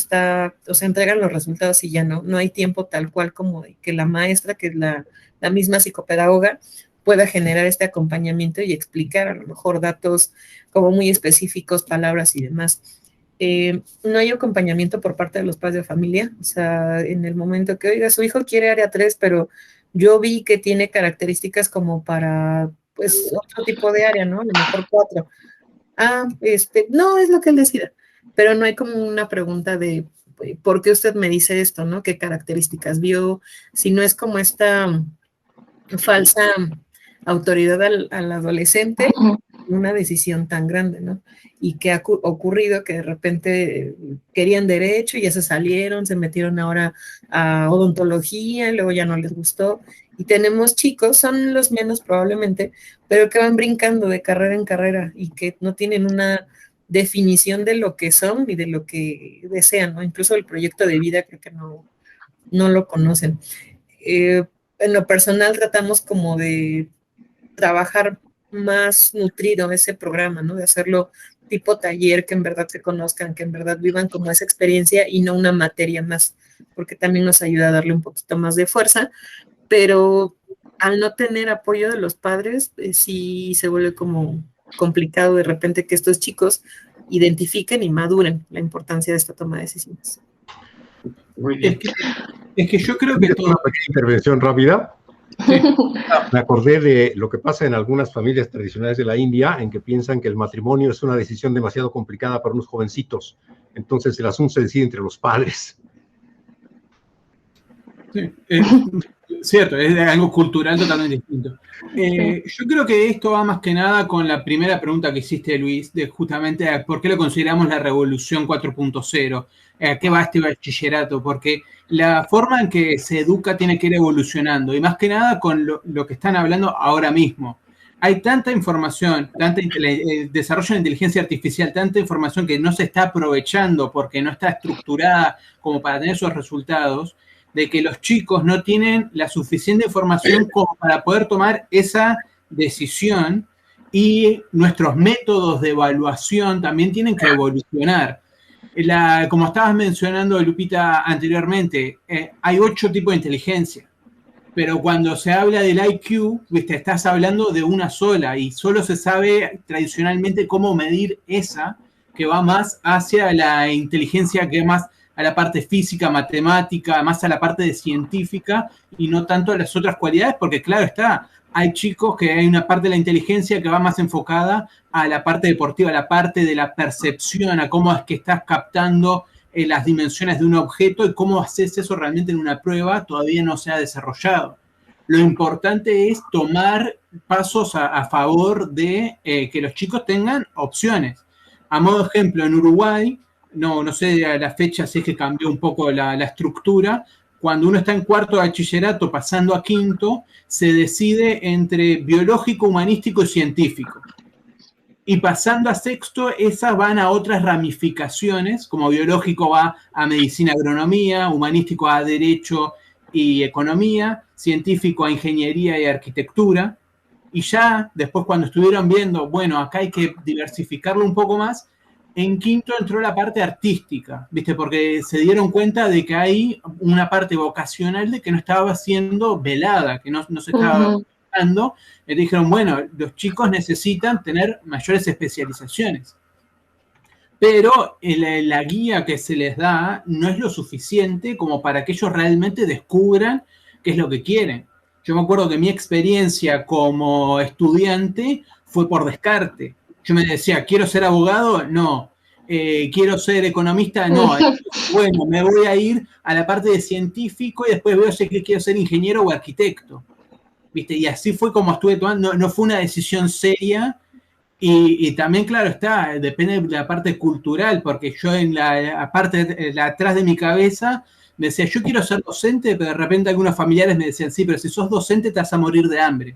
S3: sea, entregan los resultados y ya no hay tiempo tal cual como de que la maestra, que es la misma psicopedagoga, pueda generar este acompañamiento y explicar a lo mejor datos como muy específicos, palabras y demás. No hay acompañamiento por parte de los padres de familia, o sea, en el momento que, oiga, su hijo quiere área 3, pero yo vi que tiene características como para, pues, otro tipo de área, ¿no? A lo mejor 4. No, es lo que él decida, pero no hay como una pregunta de por qué usted me dice esto, ¿no? ¿Qué características vio? Si no es como esta falsa autoridad al adolescente, una decisión tan grande, ¿no? Y que ha ocurrido que de repente querían derecho y ya se salieron, se metieron ahora a odontología y luego ya no les gustó. Y tenemos chicos, son los menos probablemente, pero que van brincando de carrera en carrera y que no tienen una definición de lo que son y de lo que desean, ¿no? Incluso el proyecto de vida creo que no lo conocen. En lo personal tratamos como de trabajar más nutrido ese programa, ¿no? De hacerlo tipo taller, que en verdad se conozcan, que en verdad vivan como esa experiencia y no una materia más, porque también nos ayuda a darle un poquito más de fuerza, pero al no tener apoyo de los padres, sí se vuelve como complicado de repente que estos chicos identifiquen y maduren la importancia de esta toma de decisiones.
S1: Muy bien.
S4: Es que yo creo que todo...
S2: Una pequeña intervención rápida.
S4: Sí.
S2: Me acordé de lo que pasa en algunas familias tradicionales de la India, en que piensan que el matrimonio es una decisión demasiado complicada para unos jovencitos. Entonces el asunto se decide entre los padres.
S4: Sí, cierto, es algo cultural totalmente distinto. Yo creo que esto va más que nada con la primera pregunta que hiciste, Luis, de justamente por qué lo consideramos la revolución 4.0. ¿Qué va este bachillerato? Porque la forma en que se educa tiene que ir evolucionando, y más que nada con lo que están hablando ahora mismo. Hay tanta información, desarrollo de inteligencia artificial, tanta información que no se está aprovechando porque no está estructurada como para tener esos resultados, de que los chicos no tienen la suficiente información como para poder tomar esa decisión, y nuestros métodos de evaluación también tienen que evolucionar. Como estabas mencionando, Lupita, anteriormente, hay 8 tipos de inteligencia, pero cuando se habla del IQ, ¿viste? Estás hablando de una sola, y solo se sabe tradicionalmente cómo medir esa, que va más hacia la inteligencia, que más a la parte física, matemática, más a la parte de científica, y no tanto a las otras cualidades, porque claro está, hay chicos que hay una parte de la inteligencia que va más enfocada a la parte deportiva, a la parte de la percepción, a cómo es que estás captando las dimensiones de un objeto, y cómo haces eso realmente en una prueba todavía no se ha desarrollado. Lo importante es tomar pasos a favor de que los chicos tengan opciones. A modo de ejemplo, en Uruguay, no sé a la fecha si es que cambió un poco la estructura, cuando uno está en cuarto de bachillerato pasando a quinto, se decide entre biológico, humanístico y científico. Y pasando a sexto, esas van a otras ramificaciones, como biológico va a medicina, agronomía, humanístico a derecho y economía, científico a ingeniería y arquitectura. Y ya después, cuando estuvieron viendo, bueno, acá hay que diversificarlo un poco más, en quinto entró la parte artística, ¿viste? Porque se dieron cuenta de que hay una parte vocacional de que no estaba siendo velada, que no se estaba dando. Y dijeron, bueno, los chicos necesitan tener mayores especializaciones. Pero la guía que se les da no es lo suficiente como para que ellos realmente descubran qué es lo que quieren. Yo me acuerdo que mi experiencia como estudiante fue por descarte. Yo me decía, ¿quiero ser abogado? No. ¿Quiero ser economista? No. Bueno, me voy a ir a la parte de científico y después veo si quiero ser ingeniero o arquitecto. ¿Viste? Y así fue como estuve tomando, no fue una decisión seria. Y también, claro está, depende de la parte cultural, porque yo en la parte atrás de mi cabeza me decía, yo quiero ser docente, pero de repente algunos familiares me decían, sí, pero si sos docente te vas a morir de hambre.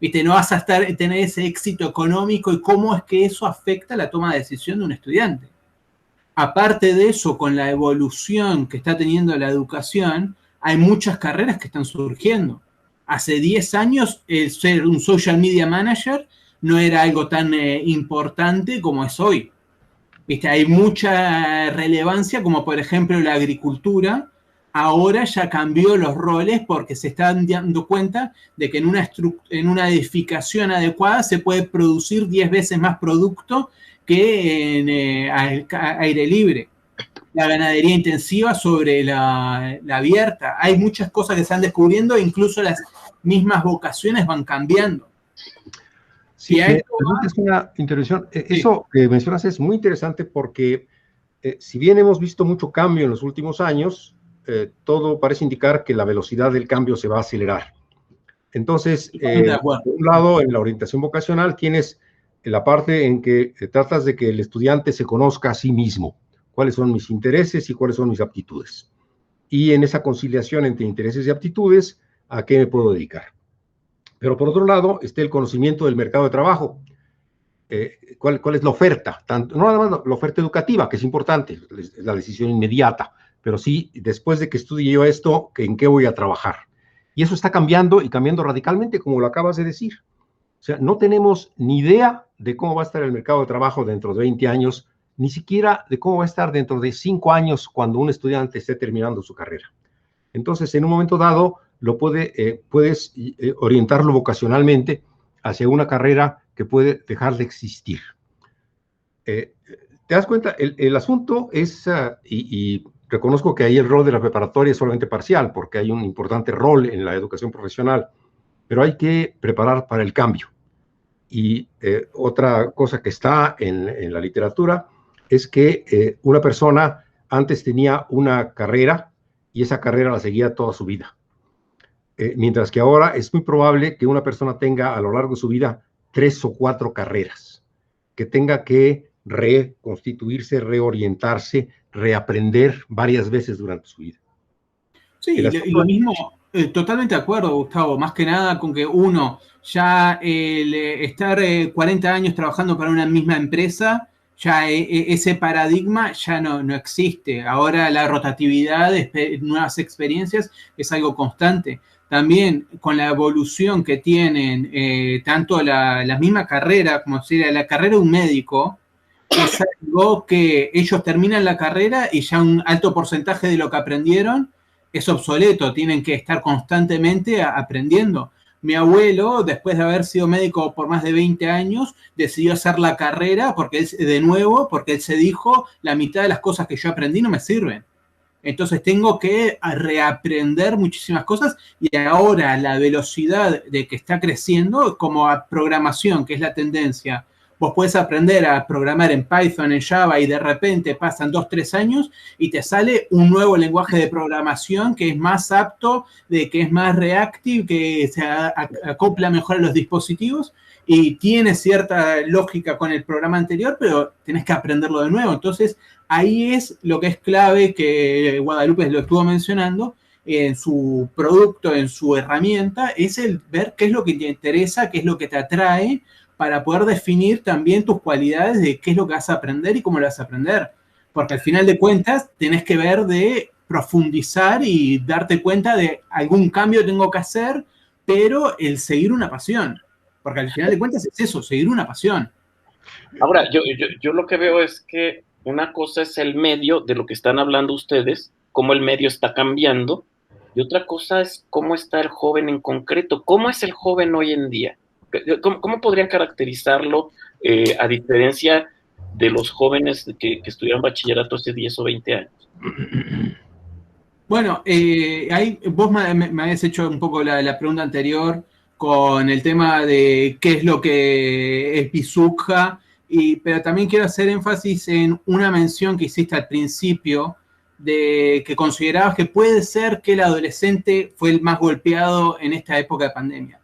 S4: ¿Viste? No vas a tener ese éxito económico, y cómo es que eso afecta la toma de decisión de un estudiante. Aparte de eso, con la evolución que está teniendo la educación, hay muchas carreras que están surgiendo. Hace 10 años, el ser un social media manager no era algo tan importante como es hoy. ¿Viste? Hay mucha relevancia, como por ejemplo la agricultura, ahora ya cambió los roles porque se están dando cuenta de que en una edificación adecuada se puede producir 10 veces más producto que en aire libre. La ganadería intensiva sobre la abierta. Hay muchas cosas que se están descubriendo, incluso las mismas vocaciones van cambiando.
S2: Sí, me permites una intervención. Sí. Eso que mencionas es muy interesante porque si bien hemos visto mucho cambio en los últimos años, todo parece indicar que la velocidad del cambio se va a acelerar. Entonces, por un lado, en la orientación vocacional tienes la parte en que tratas de que el estudiante se conozca a sí mismo, cuáles son mis intereses y cuáles son mis aptitudes. Y en esa conciliación entre intereses y aptitudes, ¿a qué me puedo dedicar? Pero por otro lado, está el conocimiento del mercado de trabajo. ¿Cuál es la oferta? No nada más la oferta educativa, que es importante, es la decisión inmediata, pero sí, después de que estudie yo esto, ¿en qué voy a trabajar? Y eso está cambiando y cambiando radicalmente, como lo acabas de decir. O sea, no tenemos ni idea de cómo va a estar el mercado de trabajo dentro de 20 años, ni siquiera de cómo va a estar dentro de 5 años cuando un estudiante esté terminando su carrera. Entonces, en un momento dado, puedes orientarlo vocacionalmente hacia una carrera que puede dejar de existir. ¿Te das cuenta? El asunto es, y reconozco que ahí el rol de la preparatoria es solamente parcial, porque hay un importante rol en la educación profesional, pero hay que preparar para el cambio. Y otra cosa que está en la literatura es que una persona antes tenía una carrera y esa carrera la seguía toda su vida. Mientras que ahora es muy probable que una persona tenga a lo largo de su vida 3 o 4 carreras, que tenga que reconstituirse, reorientarse, reaprender varias veces durante su vida.
S4: Sí, y lo mismo, totalmente de acuerdo, Gustavo, más que nada con que uno ya estar 40 años trabajando para una misma empresa, ya ese paradigma ya no existe. Ahora la rotatividad, nuevas experiencias es algo constante. También con la evolución que tienen tanto la misma carrera, como sería la carrera de un médico, es algo que ellos terminan la carrera y ya un alto porcentaje de lo que aprendieron es obsoleto, tienen que estar constantemente aprendiendo. Mi abuelo, después de haber sido médico por más de 20 años, decidió hacer la carrera porque él se dijo, la mitad de las cosas que yo aprendí no me sirven. Entonces tengo que reaprender muchísimas cosas y ahora la velocidad de que está creciendo, como a programación, que es la tendencia, vos podés aprender a programar en Python, en Java y de repente pasan 2, 3 años y te sale un nuevo lenguaje de programación que es más apto, que es más reactive, que se acopla mejor a los dispositivos y tiene cierta lógica con el programa anterior, pero tenés que aprenderlo de nuevo. Entonces, ahí es lo que es clave, que Guadalupe lo estuvo mencionando, en su producto, en su herramienta, es el ver qué es lo que te interesa, qué es lo que te atrae, para poder definir también tus cualidades de qué es lo que vas a aprender y cómo lo vas a aprender. Porque al final de cuentas, tenés que ver de profundizar y darte cuenta de algún cambio tengo que hacer, pero el seguir una pasión. Porque al final de cuentas es eso, seguir una pasión.
S1: Ahora, yo lo que veo es que una cosa es el medio de lo que están hablando ustedes, cómo el medio está cambiando, y otra cosa es cómo está el joven en concreto. ¿Cómo es el joven hoy en día? ¿Cómo podrían caracterizarlo a diferencia de los jóvenes que estudiaron bachillerato hace 10 o 20 años?
S4: Bueno, vos me habías hecho un poco la pregunta anterior con el tema de qué es lo que es Pisuja, pero también quiero hacer énfasis en una mención que hiciste al principio, de que considerabas que puede ser que el adolescente fue el más golpeado en esta época de pandemia.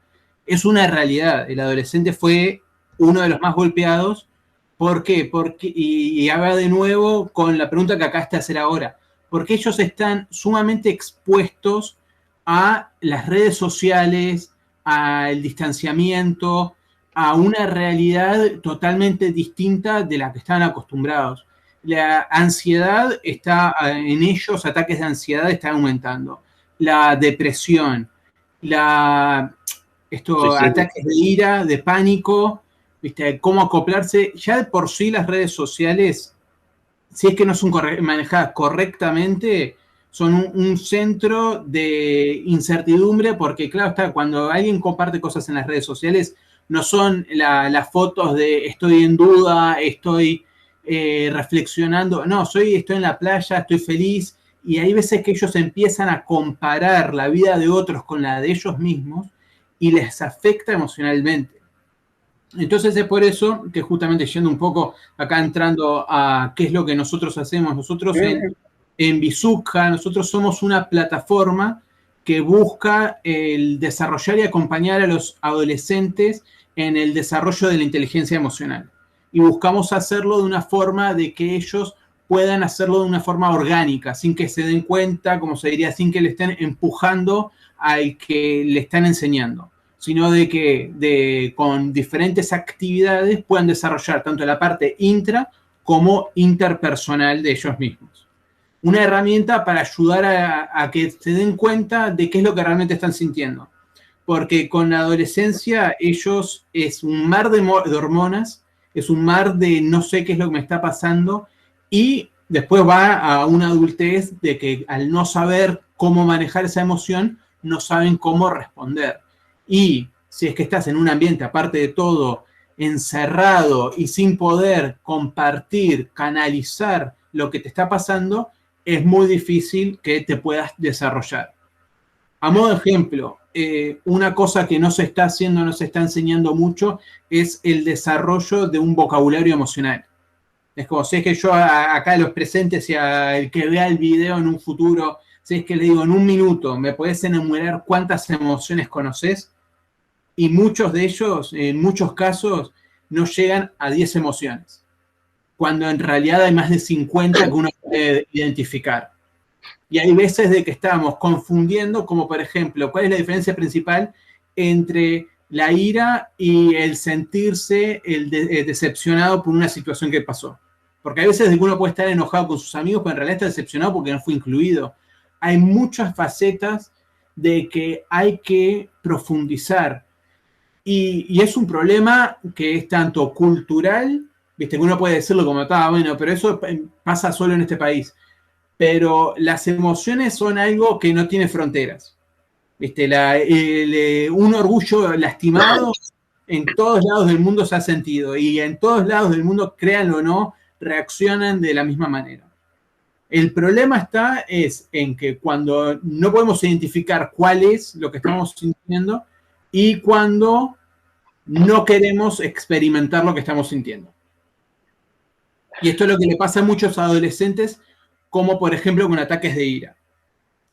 S4: Es una realidad, el adolescente fue uno de los más golpeados. ¿Por qué? Y habla de nuevo con la pregunta que acabaste de hacer ahora, porque ellos están sumamente expuestos a las redes sociales, al distanciamiento, a una realidad totalmente distinta de la que estaban acostumbrados. La ansiedad está en ellos, ataques de ansiedad están aumentando. La depresión, ataques de ira, de pánico, ¿viste? Cómo acoplarse. Ya de por sí las redes sociales, si es que no son manejadas correctamente, son un centro de incertidumbre, porque claro está, cuando alguien comparte cosas en las redes sociales, no son las fotos de estoy en duda, estoy reflexionando, no, estoy en la playa, estoy feliz, y hay veces que ellos empiezan a comparar la vida de otros con la de ellos mismos y les afecta emocionalmente. Entonces es por eso que justamente yendo un poco acá entrando a qué es lo que nosotros hacemos, nosotros en Bizuzca, nosotros somos una plataforma que busca el desarrollar y acompañar a los adolescentes en el desarrollo de la inteligencia emocional. Y buscamos hacerlo de una forma de que ellos puedan hacerlo de una forma orgánica, sin que se den cuenta, como se diría, sin que le estén empujando al que le están enseñando, sino de que con diferentes actividades puedan desarrollar tanto la parte intra como interpersonal de ellos mismos. Una herramienta para ayudar a que se den cuenta de qué es lo que realmente están sintiendo. Porque con la adolescencia ellos es un mar de hormonas, es un mar de no sé qué es lo que me está pasando, y después va a una adultez de que al no saber cómo manejar esa emoción, no saben cómo responder. Y si es que estás en un ambiente, aparte de todo, encerrado y sin poder compartir, canalizar lo que te está pasando, es muy difícil que te puedas desarrollar. A modo de ejemplo, una cosa que no se está haciendo, no se está enseñando mucho, es el desarrollo de un vocabulario emocional. Es como si es que yo acá a los presentes y al que vea el video en un futuro, si es que le digo en un minuto, ¿me podés enumerar cuántas emociones conoces? Y muchos de ellos, en muchos casos, no llegan a 10 emociones, cuando en realidad hay más de 50 que uno puede identificar. Y hay veces de que estamos confundiendo, como por ejemplo, ¿cuál es la diferencia principal entre la ira y el sentirse decepcionado por una situación que pasó? Porque hay veces de que uno puede estar enojado con sus amigos, pero en realidad está decepcionado porque no fue incluido. Hay muchas facetas de que hay que profundizar. Y es un problema que es tanto cultural, viste, que uno puede decirlo como está, bueno, pero eso pasa solo en este país. Pero las emociones son algo que no tiene fronteras. ¿Viste? Un orgullo lastimado en todos lados del mundo se ha sentido, y en todos lados del mundo, créanlo o no, reaccionan de la misma manera. El problema es en que cuando no podemos identificar cuál es lo que estamos sintiendo y cuando no queremos experimentar lo que estamos sintiendo. Y esto es lo que le pasa a muchos adolescentes, como por ejemplo con ataques de ira.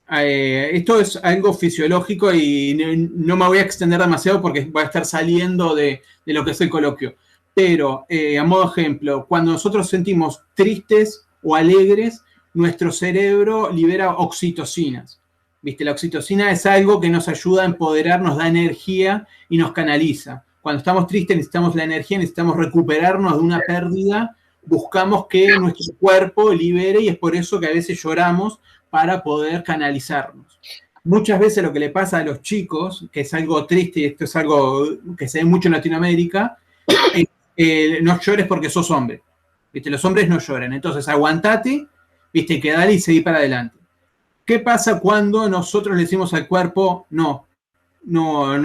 S4: Esto es algo fisiológico y no me voy a extender demasiado porque voy a estar saliendo de lo que es el coloquio. Pero, a modo de ejemplo, cuando nosotros sentimos tristes o alegres, nuestro cerebro libera oxitocinas. ¿Viste? La oxitocina es algo que nos ayuda a empoderar, nos da energía y nos canaliza. Cuando estamos tristes necesitamos la energía, necesitamos recuperarnos de una pérdida, buscamos que nuestro cuerpo libere, y es por eso que a veces lloramos para poder canalizarnos. Muchas veces lo que le pasa a los chicos, que es algo triste y esto es algo que se ve mucho en Latinoamérica, no llores porque sos hombre. ¿Viste? Los hombres no lloran, entonces aguantate, ¿viste? Que dale y seguí para adelante. ¿Qué pasa cuando nosotros le decimos al cuerpo, no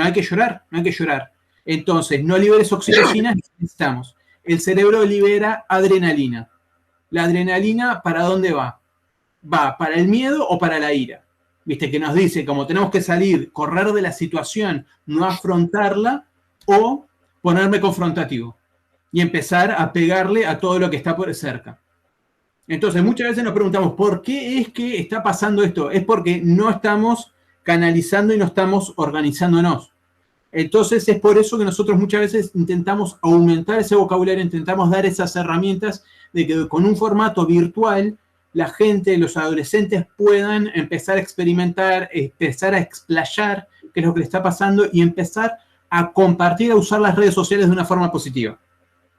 S4: hay que llorar, no hay que llorar? Entonces, no liberes oxitocina, necesitamos. El cerebro libera adrenalina. ¿La adrenalina para dónde va? ¿Va para el miedo o para la ira? ¿Viste? Que nos dice, como tenemos que salir, correr de la situación, no afrontarla, o ponerme confrontativo y empezar a pegarle a todo lo que está por cerca. Entonces, muchas veces nos preguntamos, ¿por qué es que está pasando esto? Es porque no estamos canalizando y no estamos organizándonos. Entonces, es por eso que nosotros muchas veces intentamos aumentar ese vocabulario, intentamos dar esas herramientas de que con un formato virtual la gente, los adolescentes puedan empezar a experimentar, empezar a explayar qué es lo que le está pasando y empezar a compartir, a usar las redes sociales de una forma positiva.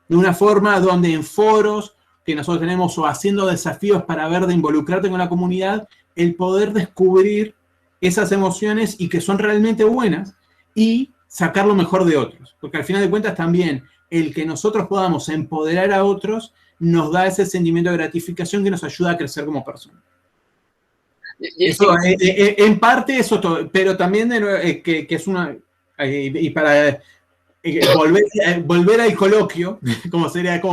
S4: De una forma donde en foros que nosotros tenemos o haciendo desafíos para ver de involucrarte con la comunidad, el poder descubrir esas emociones y que son realmente buenas y sacar lo mejor de otros. Porque al final de cuentas también el que nosotros podamos empoderar a otros nos da ese sentimiento de gratificación que nos ayuda a crecer como personas. Eso, en parte eso, pero también de nuevo, que es una... y para volver al coloquio, como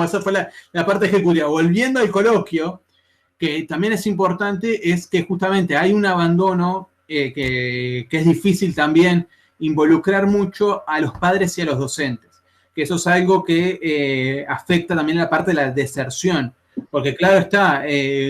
S4: esa fue la parte ejecutiva, volviendo al coloquio, que también es importante, es que justamente hay un abandono que es difícil también involucrar mucho a los padres y a los docentes, que eso es algo que afecta también la parte de la deserción, porque claro está,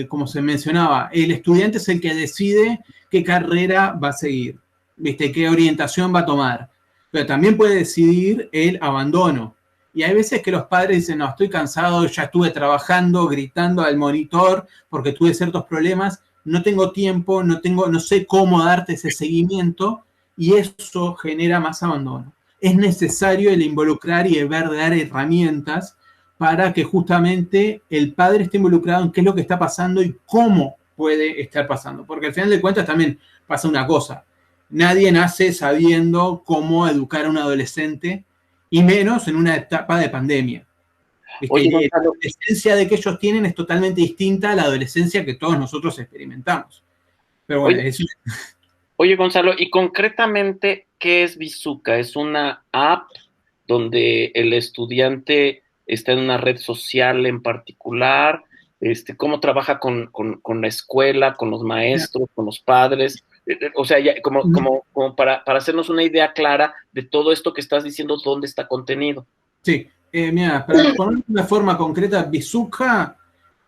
S4: como se mencionaba, el estudiante es el que decide qué carrera va a seguir, ¿viste? Qué orientación va a tomar, pero también puede decidir el abandono. Y hay veces que los padres dicen, no, estoy cansado, ya estuve trabajando, gritando al monitor porque tuve ciertos problemas, no tengo tiempo, no sé cómo darte ese seguimiento, y eso genera más abandono. Es necesario el involucrar y el dar herramientas para que justamente el padre esté involucrado en qué es lo que está pasando y cómo puede estar pasando. Porque al final de cuentas también pasa una cosa. Nadie nace sabiendo cómo educar a un adolescente, y menos en una etapa de pandemia.
S1: Oye,
S4: la adolescencia de que ellos tienen es totalmente distinta a la adolescencia que todos nosotros experimentamos. Pero bueno,
S1: Oye, Gonzalo, y concretamente, ¿qué es Bizooka? ¿Es una app donde el estudiante está en una red social en particular? ¿Cómo trabaja con la escuela, con los maestros, con los padres? O sea, ya, como para hacernos una idea clara de todo esto que estás diciendo, ¿dónde está contenido?
S4: Sí, mira, para poner una forma concreta, Bizooka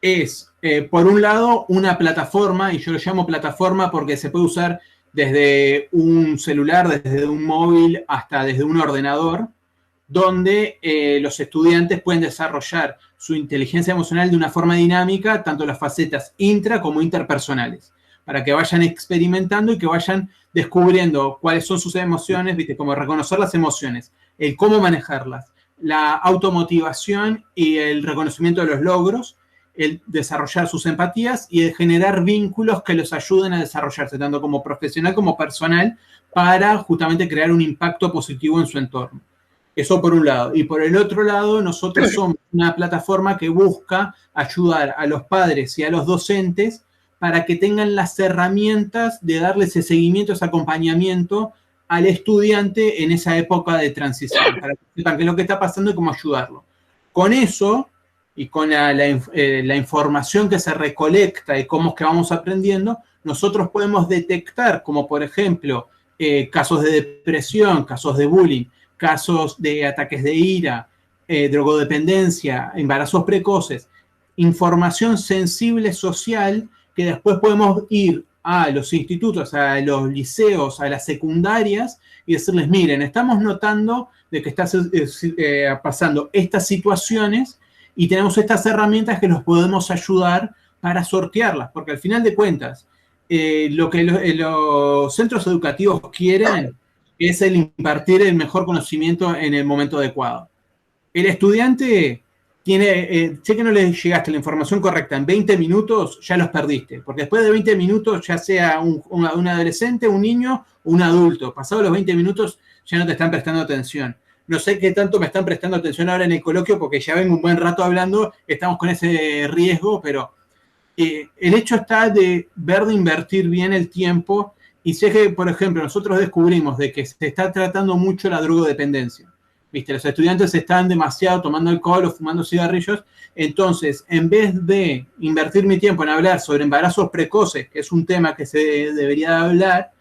S4: es, por un lado, una plataforma, y yo lo llamo plataforma porque se puede usar desde un celular, desde un móvil, hasta desde un ordenador, donde los estudiantes pueden desarrollar su inteligencia emocional de una forma dinámica, tanto las facetas intra como interpersonales, para que vayan experimentando y que vayan descubriendo cuáles son sus emociones, ¿viste? Como reconocer las emociones, el cómo manejarlas, la automotivación y el reconocimiento de los logros, el desarrollar sus empatías y el generar vínculos que los ayuden a desarrollarse, tanto como profesional como personal, para justamente crear un impacto positivo en su entorno. Eso por un lado. Y por el otro lado, nosotros somos una plataforma que busca ayudar a los padres y a los docentes para que tengan las herramientas de darle ese seguimiento, ese acompañamiento al estudiante en esa época de transición, para que sepan qué es lo que está pasando y cómo ayudarlo. Con eso, y con la información que se recolecta y cómo es que vamos aprendiendo, nosotros podemos detectar, como por ejemplo, casos de depresión, casos de bullying, casos de ataques de ira, drogodependencia, embarazos precoces, información sensible social que después podemos ir a los institutos, a los liceos, a las secundarias y decirles, miren, estamos notando de que está pasando estas situaciones y tenemos estas herramientas que los podemos ayudar para sortearlas, porque al final de cuentas, lo que los centros educativos quieren es el impartir el mejor conocimiento en el momento adecuado. El estudiante sé que no le llegaste la información correcta en 20 minutos, ya los perdiste, porque después de 20 minutos, ya sea un adolescente, un niño o un adulto, pasados los 20 minutos ya no te están prestando atención. No sé qué tanto me están prestando atención ahora en el coloquio, porque ya vengo un buen rato hablando, estamos con ese riesgo, pero el hecho está de ver de invertir bien el tiempo, y sé que, por ejemplo, nosotros descubrimos de que se está tratando mucho la drogodependencia. ¿Viste? Los estudiantes están demasiado tomando alcohol o fumando cigarrillos, entonces, en vez de invertir mi tiempo en hablar sobre embarazos precoces, que es un tema que se debería hablar,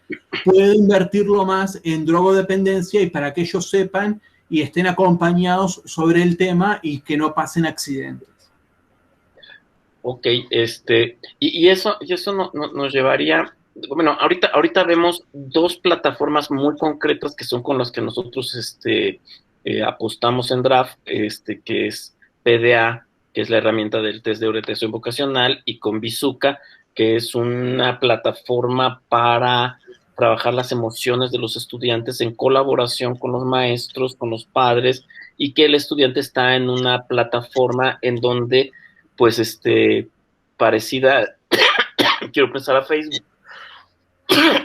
S4: puedo invertirlo más en drogodependencia y para que ellos sepan y estén acompañados sobre el tema y que no pasen accidentes.
S1: Ok, y eso nos llevaría, bueno, ahorita vemos dos plataformas muy concretas que son con las que nosotros apostamos en Draft, que es PDA, que es la herramienta del test de orientación vocacional, y con Bizooka, que es una plataforma para trabajar las emociones de los estudiantes en colaboración con los maestros, con los padres, y que el estudiante está en una plataforma en donde, pues, parecida, quiero pensar a Facebook.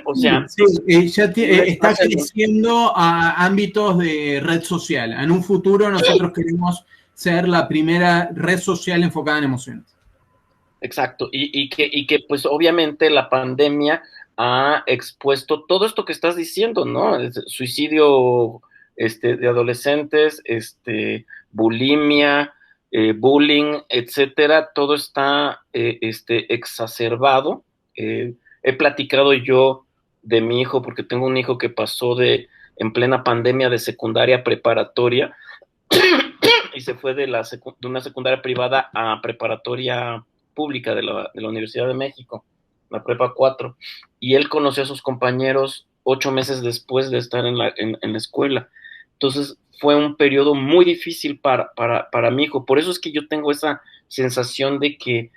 S1: O sea,
S4: sí, ya está creciendo a ámbitos de red social. En un futuro nosotros queremos ser la primera red social enfocada en emociones.
S1: Exacto, y que pues obviamente la pandemia ha expuesto todo esto que estás diciendo, ¿no? Suicidio de adolescentes, bulimia, bullying, etcétera, todo está exacerbado. He platicado yo de mi hijo, porque tengo un hijo que pasó en plena pandemia de secundaria a preparatoria, y se fue de una secundaria privada a preparatoria pública de la Universidad de México, la Prepa 4, y él conoció a sus compañeros 8 meses después de estar en la escuela. Entonces fue un periodo muy difícil para mi hijo. Por eso es que yo tengo esa sensación de que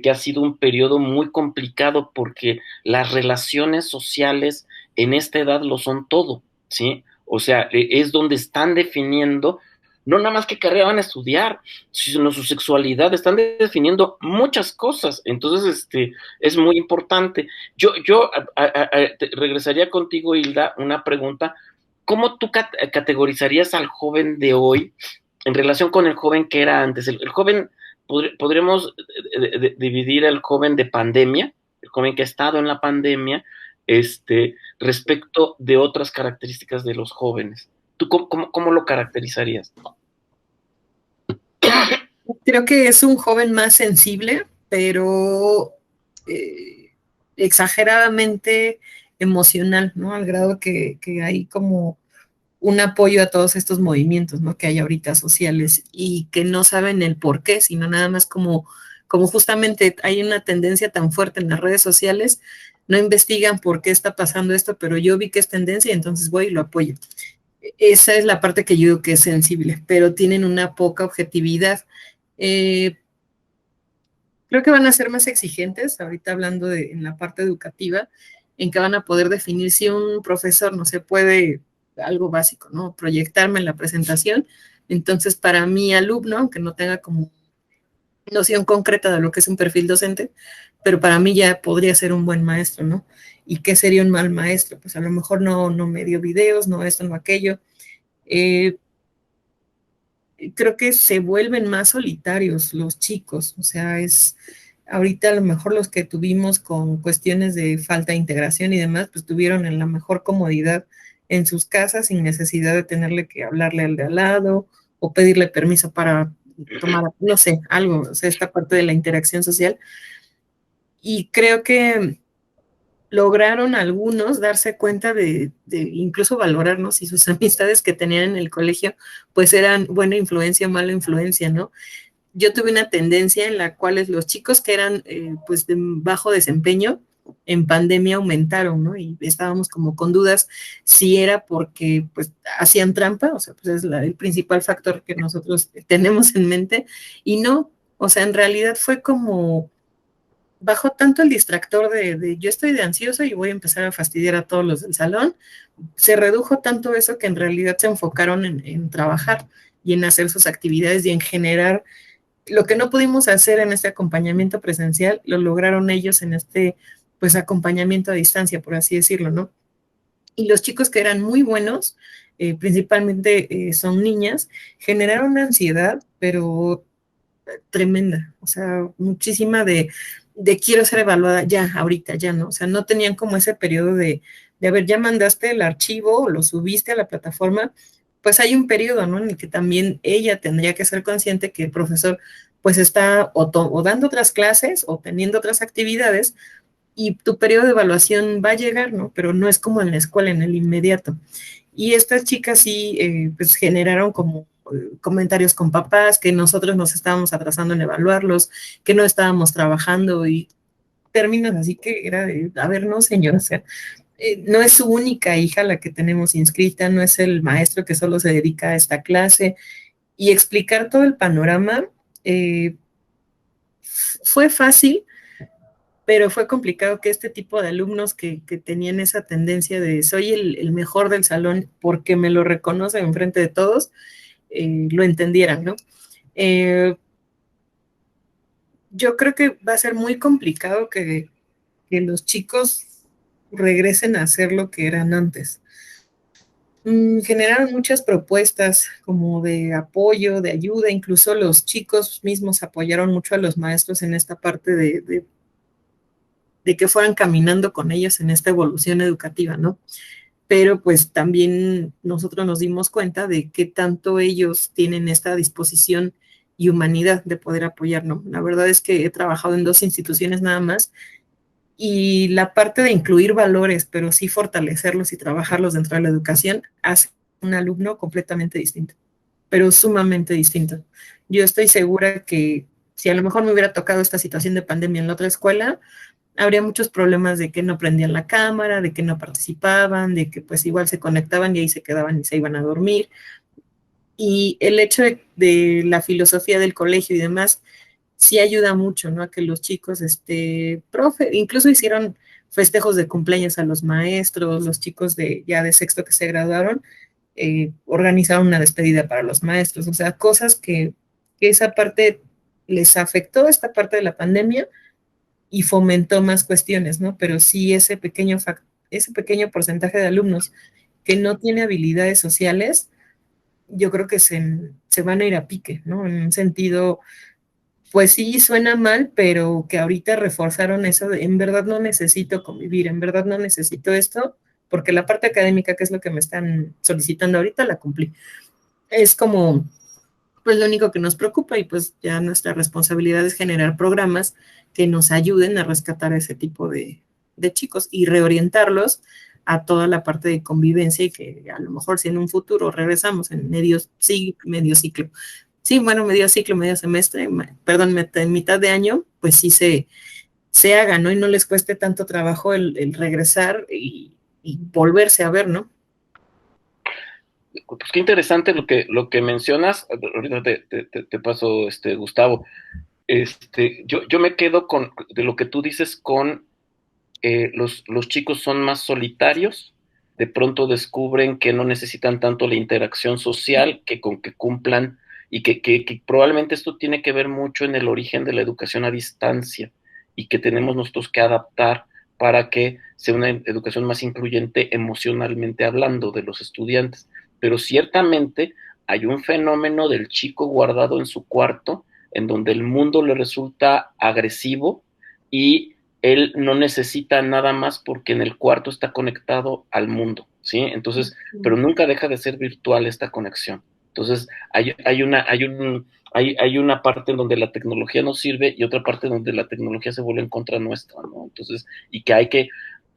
S1: ha sido un periodo muy complicado, porque las relaciones sociales en esta edad lo son todo, ¿sí? O sea, es donde están definiendo no nada más qué carrera van a estudiar, sino su sexualidad, están definiendo muchas cosas. Entonces, es muy importante. Yo regresaría contigo, Hilda, una pregunta. ¿Cómo tú categorizarías al joven de hoy en relación con el joven que era antes? El joven, podríamos dividir al joven de pandemia, el joven que ha estado en la pandemia, respecto de otras características de los jóvenes. ¿Tú cómo lo caracterizarías?
S3: Creo que es un joven más sensible, pero exageradamente emocional, ¿no? Al grado que hay como un apoyo a todos estos movimientos, ¿no? Que hay ahorita sociales y que no saben el por qué, sino nada más como justamente hay una tendencia tan fuerte en las redes sociales, no investigan por qué está pasando esto, pero yo vi que es tendencia y entonces voy y lo apoyo. Esa es la parte que yo digo que es sensible, pero tienen una poca objetividad. Eh, Creo que van a ser más exigentes, ahorita hablando en la parte educativa, en que van a poder definir si un profesor no se puede, algo básico, ¿no? Proyectarme en la presentación. Entonces, para mi alumno, aunque no tenga como noción concreta de lo que es un perfil docente, pero para mí ya podría ser un buen maestro, ¿no? ¿Y qué sería un mal maestro? Pues a lo mejor no me dio videos, no esto, no aquello. Eh, Creo que se vuelven más solitarios los chicos, o sea, ahorita a lo mejor los que tuvimos con cuestiones de falta de integración y demás, pues tuvieron en la mejor comodidad en sus casas sin necesidad de tenerle que hablarle al de al lado o pedirle permiso para tomar, no sé, algo, o sea, esta parte de la interacción social. Y creo que lograron algunos darse cuenta de incluso valorarnos si sus amistades que tenían en el colegio pues eran buena influencia o mala influencia, ¿no? Yo tuve una tendencia en la cual los chicos que eran pues de bajo desempeño en pandemia aumentaron, ¿no? Y estábamos como con dudas si era porque pues hacían trampa, o sea, pues es el principal factor que nosotros tenemos en mente, y no, o sea, en realidad fue como bajó tanto el distractor de yo estoy de ansioso y voy a empezar a fastidiar a todos los del salón, se redujo tanto eso que en realidad se enfocaron en trabajar y en hacer sus actividades y en generar lo que no pudimos hacer en este acompañamiento presencial, lo lograron ellos en este pues acompañamiento a distancia, por así decirlo, ¿no? Y los chicos que eran muy buenos, principalmente son niñas, generaron una ansiedad, pero tremenda, o sea, muchísima de quiero ser evaluada ya, ahorita, ya, ¿no? O sea, no tenían como ese periodo a ver, ya mandaste el archivo o lo subiste a la plataforma, pues hay un periodo, ¿no? En el que también ella tendría que ser consciente que el profesor pues está o dando otras clases o teniendo otras actividades y tu periodo de evaluación va a llegar, ¿no? Pero no es como en la escuela, en el inmediato. Y estas chicas sí, pues generaron como comentarios con papás, que nosotros nos estábamos atrasando en evaluarlos, que no estábamos trabajando y términos así que era de, a ver, no señor, o sea, no es su única hija la que tenemos inscrita, no es el maestro que solo se dedica a esta clase, y explicar todo el panorama fue fácil, pero fue complicado que este tipo de alumnos que tenían esa tendencia de soy el mejor del salón porque me lo reconocen enfrente de todos, lo entendieran, ¿no? Yo creo que va a ser muy complicado que los chicos regresen a ser lo que eran antes. Generaron muchas propuestas como de apoyo, de ayuda, incluso los chicos mismos apoyaron mucho a los maestros en esta parte de que fueran caminando con ellos en esta evolución educativa, ¿no? Pero pues también nosotros nos dimos cuenta de qué tanto ellos tienen esta disposición y humanidad de poder apoyarnos. La verdad es que he trabajado en 2 instituciones nada más y la parte de incluir valores, pero sí fortalecerlos y trabajarlos dentro de la educación, hace un alumno completamente distinto, pero sumamente distinto. Yo estoy segura que si a lo mejor me hubiera tocado esta situación de pandemia en la otra escuela, habría muchos problemas de que no prendían la cámara, de que no participaban, de que pues igual se conectaban y ahí se quedaban y se iban a dormir. Y el hecho de la filosofía del colegio y demás, sí ayuda mucho, ¿no? A que los chicos, incluso hicieron festejos de cumpleaños a los maestros, los chicos ya de sexto que se graduaron, organizaron una despedida para los maestros, o sea, cosas que esa parte les afectó, esta parte de la pandemia, y fomentó más cuestiones, ¿no? Pero sí ese pequeño porcentaje de alumnos que no tiene habilidades sociales, yo creo que se van a ir a pique, ¿no? En un sentido, pues sí, suena mal, pero que ahorita reforzaron eso de, en verdad no necesito convivir, en verdad no necesito esto, porque la parte académica, que es lo que me están solicitando ahorita, la cumplí. Es como, pues lo único que nos preocupa y pues ya nuestra responsabilidad es generar programas que nos ayuden a rescatar a ese tipo de chicos y reorientarlos a toda la parte de convivencia y que a lo mejor si en un futuro regresamos en medio ciclo, medio semestre, perdón, en mitad de año, pues sí se haga, ¿no? Y no les cueste tanto trabajo el regresar y volverse a ver, ¿no?
S1: Pues qué interesante lo que mencionas. Ahorita te paso, Gustavo. Yo me quedo de lo que tú dices con los chicos son más solitarios, de pronto descubren que no necesitan tanto la interacción social que con que cumplan, y que probablemente esto tiene que ver mucho en el origen de la educación a distancia, y que tenemos nosotros que adaptar para que sea una educación más incluyente emocionalmente hablando de los estudiantes. Pero ciertamente hay un fenómeno del chico guardado en su cuarto, en donde el mundo le resulta agresivo y él no necesita nada más porque en el cuarto está conectado al mundo, ¿sí? Entonces, pero nunca deja de ser virtual esta conexión. Entonces, hay una parte en donde la tecnología nos sirve y otra parte donde la tecnología se vuelve en contra nuestra, ¿no? Entonces, y que hay que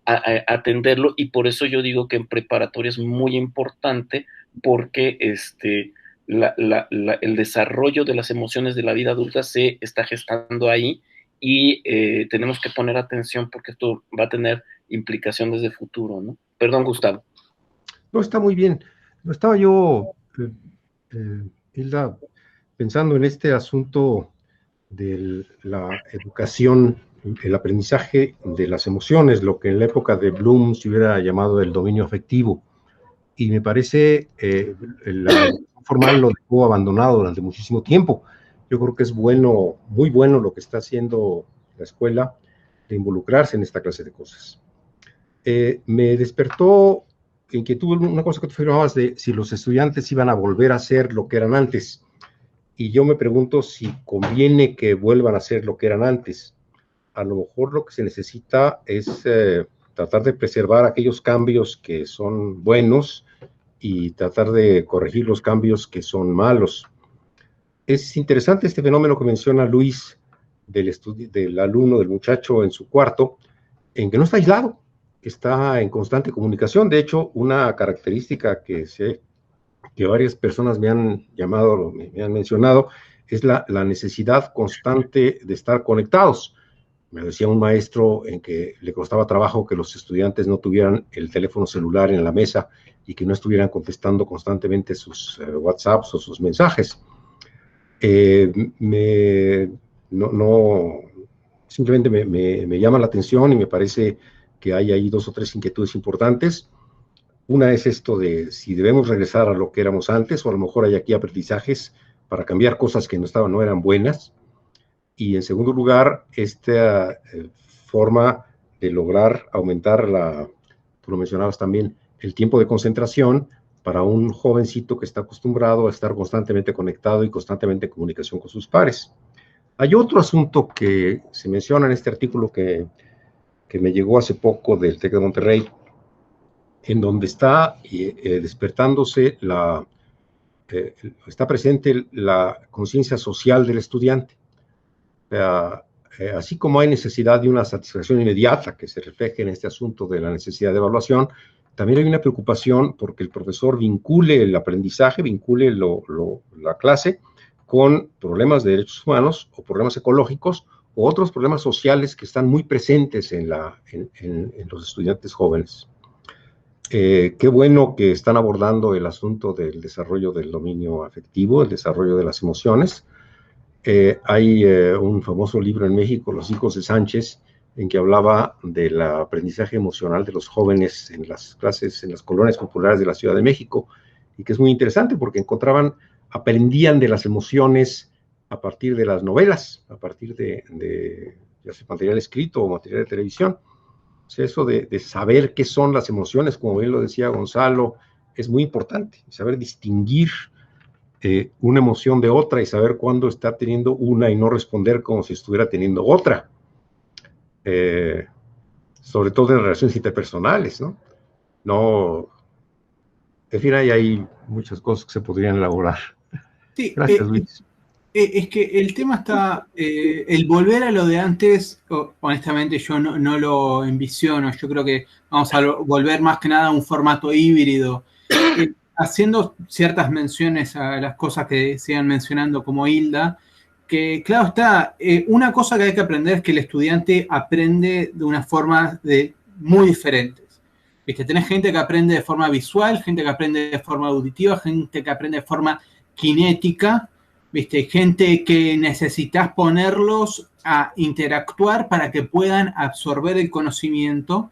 S1: atenderlo, y por eso yo digo que en preparatoria es muy importante, porque el desarrollo de las emociones de la vida adulta se está gestando ahí, y tenemos que poner atención porque esto va a tener implicaciones de futuro, ¿no? Perdón, Gustavo.
S2: No, está muy bien. No estaba yo, Hilda, pensando en este asunto de la educación, el aprendizaje de las emociones, lo que en la época de Bloom se hubiera llamado el dominio afectivo. Y me parece la educación formal lo dejó abandonado durante muchísimo tiempo. Yo creo que es bueno, muy bueno lo que está haciendo la escuela de involucrarse en esta clase de cosas. Me despertó inquietud una cosa que tú afirmabas de si los estudiantes iban a volver a ser lo que eran antes. Y yo me pregunto si conviene que vuelvan a ser lo que eran antes. A lo mejor lo que se necesita es tratar de preservar aquellos cambios que son buenos y tratar de corregir los cambios que son malos. Es interesante este fenómeno que menciona Luis del alumno, del muchacho en su cuarto, en que no está aislado, está en constante comunicación. De hecho, una característica que varias personas me han llamado, me han mencionado, es la necesidad constante de estar conectados. Me decía un maestro en que le costaba trabajo que los estudiantes no tuvieran el teléfono celular en la mesa y que no estuvieran contestando constantemente sus WhatsApps o sus mensajes. Simplemente me llama la atención y me parece que hay ahí 2 o 3 inquietudes importantes. Una es esto de si debemos regresar a lo que éramos antes, o a lo mejor hay aquí aprendizajes para cambiar cosas que no eran buenas. Y en segundo lugar, esta forma de lograr aumentar tú lo mencionabas también, el tiempo de concentración para un jovencito que está acostumbrado a estar constantemente conectado y constantemente en comunicación con sus pares. Hay otro asunto que se menciona en este artículo que me llegó hace poco del TEC de Monterrey, en donde está despertándose está presente la conciencia social del estudiante. Así como hay necesidad de una satisfacción inmediata que se refleje en este asunto de la necesidad de evaluación, también hay una preocupación porque el profesor vincule el aprendizaje, vincule la clase con problemas de derechos humanos o problemas ecológicos o otros problemas sociales que están muy presentes en los estudiantes jóvenes. Qué bueno que están abordando el asunto del desarrollo del dominio afectivo, el desarrollo de las emociones. Hay un famoso libro en México, Los hijos de Sánchez, en que hablaba del aprendizaje emocional de los jóvenes en las clases, en las colonias populares de la Ciudad de México, y que es muy interesante porque aprendían de las emociones a partir de las novelas, a partir de ya sea material escrito o material de televisión. O sea, eso de saber qué son las emociones, como bien lo decía Gonzalo, es muy importante, saber distinguir una emoción de otra y saber cuándo está teniendo una y no responder como si estuviera teniendo otra. Sobre todo en relaciones interpersonales, ¿no? En fin, hay muchas cosas que se podrían elaborar.
S4: Sí,
S2: gracias, Luis.
S4: Es que el tema está, el volver a lo de antes, honestamente yo no lo envisiono, yo creo que vamos a volver más que nada a un formato híbrido, haciendo ciertas menciones a las cosas que sigan mencionando como Hilda, que claro está, una cosa que hay que aprender es que el estudiante aprende de una forma muy diferentes. ¿Viste? Tenés gente que aprende de forma visual, gente que aprende de forma auditiva, gente que aprende de forma cinética, ¿viste? Gente que necesitas ponerlos a interactuar para que puedan absorber el conocimiento.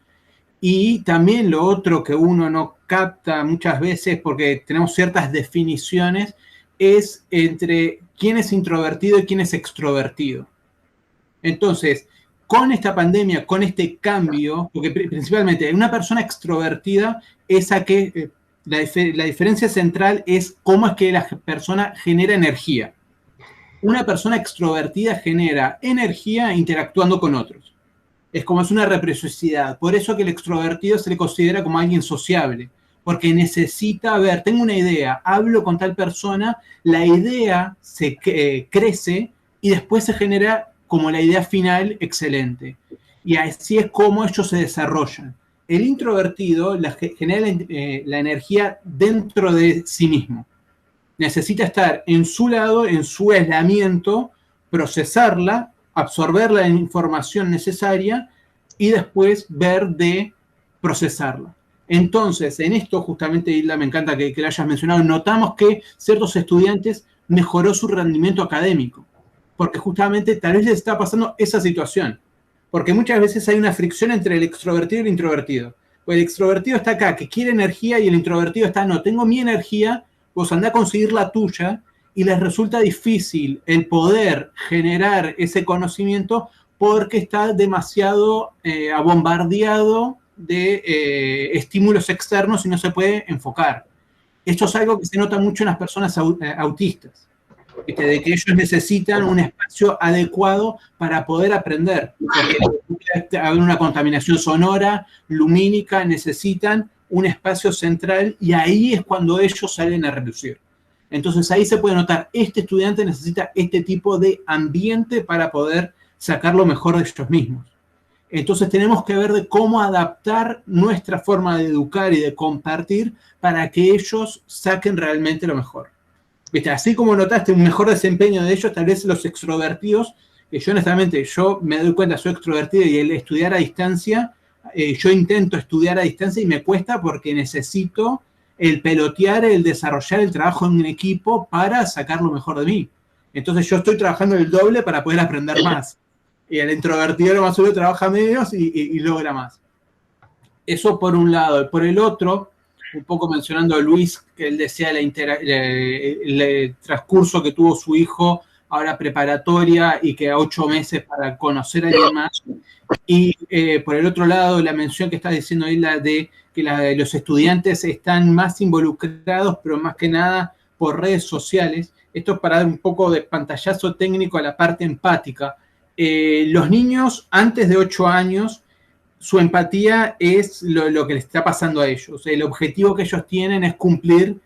S4: Y también lo otro que uno no capta muchas veces, porque tenemos ciertas definiciones, es entre quién es introvertido y quién es extrovertido. Entonces, con esta pandemia, con este cambio, porque principalmente una persona extrovertida es a que la diferencia central es cómo es que la persona genera energía. Una persona extrovertida genera energía interactuando con otros. Es como es una reciprocidad. Por eso que el extrovertido se le considera como alguien sociable, porque necesita ver, tengo una idea, hablo con tal persona, la idea se crece y después se genera como la idea final excelente. Y así es como ellos se desarrollan. El introvertido genera la energía dentro de sí mismo. Necesita estar en su lado, en su aislamiento, procesarla, absorber la información necesaria y después ver de procesarla. Entonces, en esto justamente, Hilda, me encanta que lo hayas mencionado, notamos que ciertos estudiantes mejoró su rendimiento académico, porque justamente tal vez les está pasando esa situación, porque muchas veces hay una fricción entre el extrovertido y el introvertido. Pues el extrovertido está acá, que quiere energía, y el introvertido está, no, tengo mi energía, vos andá a conseguir la tuya, y les resulta difícil el poder generar ese conocimiento porque está demasiado abombardeado de estímulos externos y no se puede enfocar. Esto es algo que se nota mucho en las personas autistas, ¿viste? De que ellos necesitan un espacio adecuado para poder aprender, porque hay una contaminación sonora, lumínica, necesitan un espacio central y ahí es cuando ellos salen a relucir. Entonces ahí se puede notar, este estudiante necesita este tipo de ambiente para poder sacar lo mejor de ellos mismos. Entonces tenemos que ver de cómo adaptar nuestra forma de educar y de compartir para que ellos saquen realmente lo mejor. ¿Viste? Así como notaste un mejor desempeño de ellos, tal vez los extrovertidos, que yo honestamente, yo me doy cuenta, soy extrovertido y el estudiar a distancia, yo intento estudiar a distancia y me cuesta porque necesito el pelotear, el desarrollar el trabajo en un equipo para sacar lo mejor de mí. Entonces yo estoy trabajando el doble para poder aprender más. Y el introvertido lo más seguro trabaja menos y logra más. Eso por un lado. Por el otro, un poco mencionando a Luis, que él decía el transcurso que tuvo su hijo, ahora preparatoria, y que a 8 meses para conocer a alguien más. Y por el otro lado, la mención que está diciendo Hilda de que los estudiantes están más involucrados, pero más que nada por redes sociales. Esto es para dar un poco de pantallazo técnico a la parte empática. Los niños antes de 8 años, su empatía es lo que les está pasando a ellos. El objetivo que ellos tienen es cumplir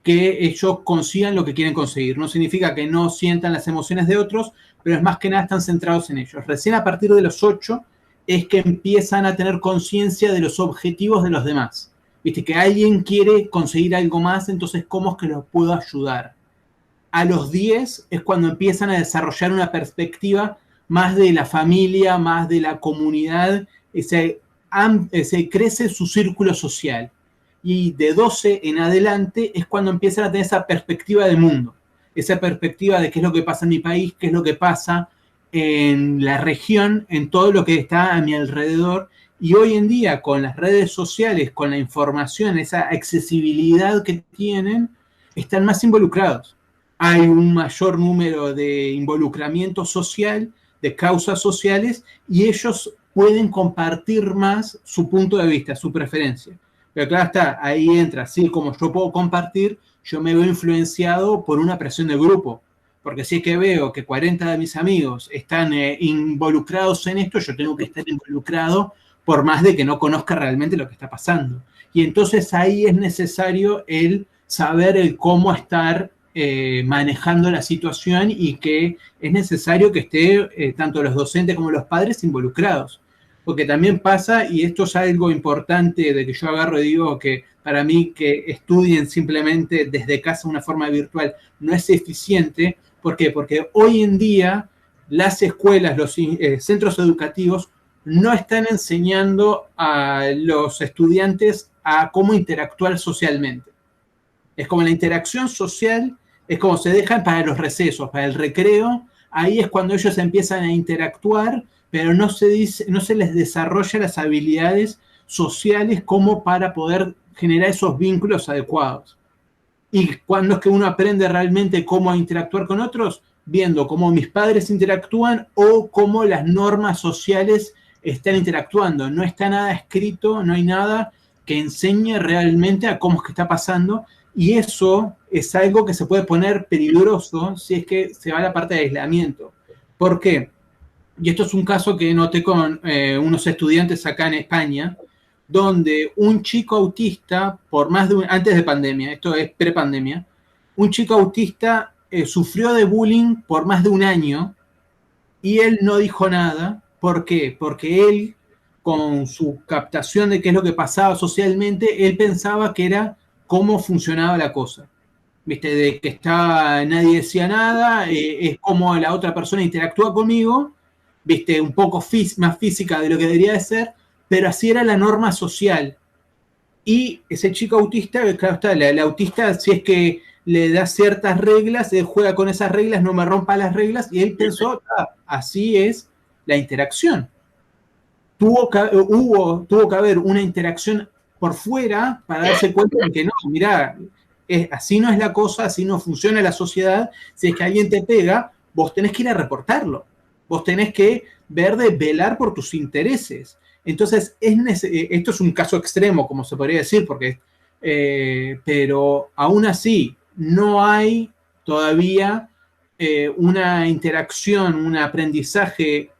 S4: que ellos consigan lo que quieren conseguir. No significa que no sientan las emociones de otros, pero es más que nada están centrados en ellos. Recién a partir de los 8 es que empiezan a tener conciencia de los objetivos de los demás. Viste, que alguien quiere conseguir algo más, entonces, ¿cómo es que los puedo ayudar? A los 10 es cuando empiezan a desarrollar una perspectiva más de la familia, más de la comunidad, se crece su círculo social. Y de 12 en adelante es cuando empiezan a tener esa perspectiva de mundo, esa perspectiva de qué es lo que pasa en mi país, qué es lo que pasa en la región, en todo lo que está a mi alrededor. Y hoy en día, con las redes sociales, con la información, esa accesibilidad que tienen, están más involucrados. Hay un mayor número de involucramiento social, de causas sociales, y ellos pueden compartir más su punto de vista, su preferencia. Pero claro está, ahí entra, así como yo puedo compartir, yo me veo influenciado por una presión de grupo. Porque si es que veo que 40 de mis amigos están involucrados en esto, yo tengo que estar involucrado por más de que no conozca realmente lo que está pasando. Y entonces ahí es necesario el saber el cómo estar manejando la situación, y que es necesario que esté tanto los docentes como los padres involucrados. Porque también pasa, y esto es algo importante de que yo agarro y digo que para mí que estudien simplemente desde casa de una forma virtual no es eficiente. ¿Por qué? Porque hoy en día las escuelas, los centros educativos no están enseñando a los estudiantes a cómo interactuar socialmente. Es como la interacción social, es como se dejan para los recesos, para el recreo, ahí es cuando ellos empiezan a interactuar, pero no se les desarrolla las habilidades sociales como para poder generar esos vínculos adecuados. ¿Y cuándo es que uno aprende realmente cómo interactuar con otros? Viendo cómo mis padres interactúan o cómo las normas sociales están interactuando. No está nada escrito, no hay nada que enseñe realmente a cómo es que está pasando, y eso es algo que se puede poner peligroso si es que se va a la parte de aislamiento. ¿Por qué? Y esto es un caso que noté con unos estudiantes acá en España, donde un chico autista, antes de pandemia, esto es prepandemia, un chico autista sufrió de bullying por más de un año y él no dijo nada. ¿Por qué? Porque él, con su captación de qué es lo que pasaba socialmente, él pensaba que era cómo funcionaba la cosa. ¿Viste? De que nadie decía nada, es como la otra persona interactúa conmigo, ¿viste? Un poco más física de lo que debería de ser, pero así era la norma social. Y ese chico autista, claro está, el autista, si es que le da ciertas reglas, él juega con esas reglas, no me rompa las reglas, y él pensó, así es la interacción. Tuvo que haber una interacción por fuera para darse cuenta de que no, mirá, así no es la cosa, así no funciona la sociedad. Si es que alguien te pega, vos tenés que ir a reportarlo. Vos tenés que velar por tus intereses. Entonces, esto es un caso extremo, como se podría decir, pero aún así no hay todavía una interacción, un aprendizaje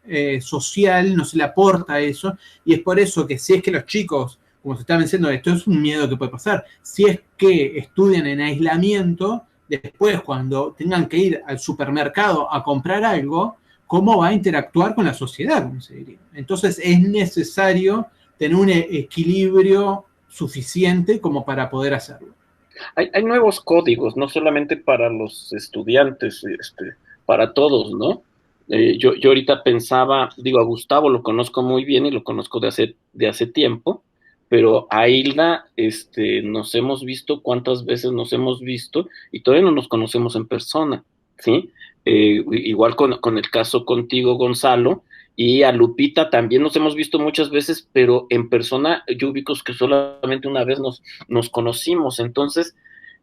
S4: social, no se le aporta eso, y es por eso que si es que los chicos, como se está diciendo, esto es un miedo que puede pasar, si es que estudian en aislamiento, después cuando tengan que ir al supermercado a comprar algo, ¿cómo va a interactuar con la sociedad? Como se diría. Entonces es necesario tener un equilibrio suficiente como para poder hacerlo.
S1: Hay nuevos códigos, no solamente para los estudiantes, para todos, ¿no? Yo ahorita pensaba, digo, a Gustavo lo conozco muy bien y lo conozco de hace tiempo, pero a Hilda nos hemos visto, ¿cuántas veces nos hemos visto? Y todavía no nos conocemos en persona, ¿sí? Igual con el caso contigo, Gonzalo, y a Lupita también nos hemos visto muchas veces, pero en persona yo ubico que solamente una vez nos conocimos. Entonces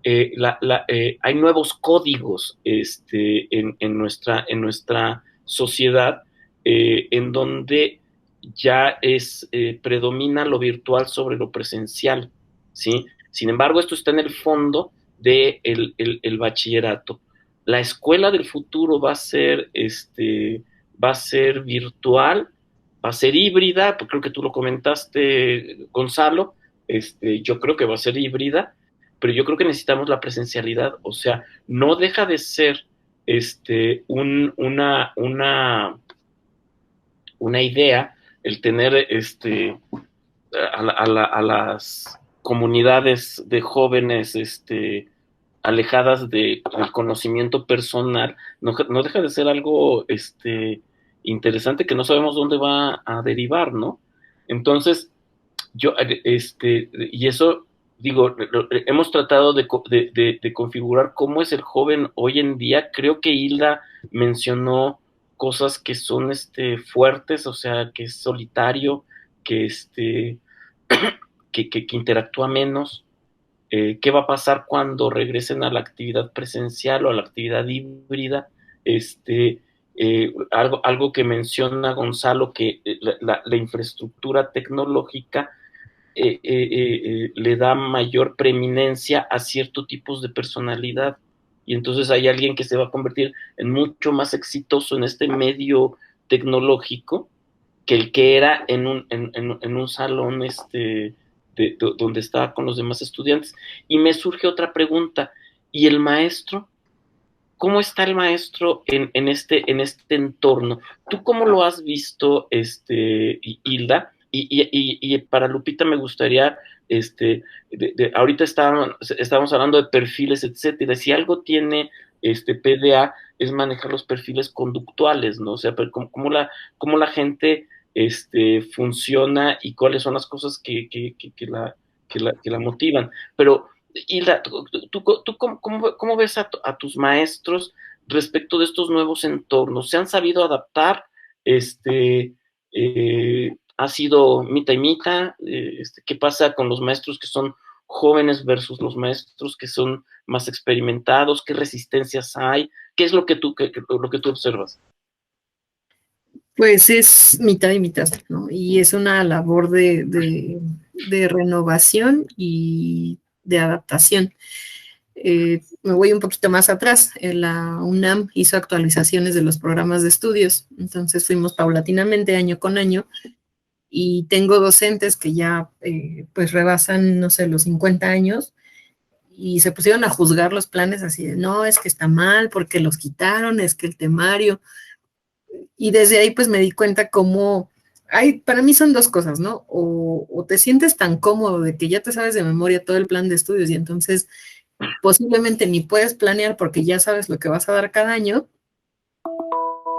S1: hay nuevos códigos en nuestra sociedad, en donde ya predomina lo virtual sobre lo presencial, ¿sí? Sin embargo, esto está en el fondo del el bachillerato. La escuela del futuro va a ser virtual, va a ser híbrida, porque creo que tú lo comentaste, Gonzalo, yo creo que va a ser híbrida, pero yo creo que necesitamos la presencialidad, o sea, no deja de ser una idea el tener a las comunidades de jóvenes alejadas del conocimiento personal, no deja de ser algo interesante que no sabemos dónde va a derivar, ¿no? Entonces, y eso, digo, hemos tratado de configurar cómo es el joven hoy en día. Creo que Hilda mencionó cosas que son fuertes, o sea, que es solitario, que que interactúa menos. ¿Qué va a pasar cuando regresen a la actividad presencial o a la actividad híbrida? Algo que menciona Gonzalo, que la infraestructura tecnológica le da mayor preeminencia a ciertos tipos de personalidad, y entonces hay alguien que se va a convertir en mucho más exitoso en este medio tecnológico que el que era en un salón donde estaba con los demás estudiantes. Y me surge otra pregunta, ¿y el maestro? ¿Cómo está el maestro en este entorno? ¿Tú cómo lo has visto, Hilda? Y para Lupita me gustaría, ahorita estábamos hablando de perfiles, etcétera. Si algo tiene PDA es manejar los perfiles conductuales, ¿no? O sea, cómo la gente funciona y cuáles son las cosas que la motivan. Pero, Hilda, ¿tú cómo ves a tus maestros respecto de estos nuevos entornos? ¿Se han sabido adaptar? ¿Ha sido mitad y mitad? ¿Qué pasa con los maestros que son jóvenes versus los maestros que son más experimentados? ¿Qué resistencias hay? ¿Qué es lo que tú observas?
S3: Pues es mitad y mitad, ¿no? Y es una labor de renovación y de adaptación. Me voy un poquito más atrás. La UNAM hizo actualizaciones de los programas de estudios, entonces fuimos paulatinamente año con año, y tengo docentes que ya pues rebasan, no sé, los 50 años, y se pusieron a juzgar los planes así de, no, es que está mal porque los quitaron, es que el temario. Y desde ahí pues me di cuenta cómo para mí son dos cosas, ¿no? O te sientes tan cómodo de que ya te sabes de memoria todo el plan de estudios y entonces posiblemente ni puedes planear porque ya sabes lo que vas a dar cada año,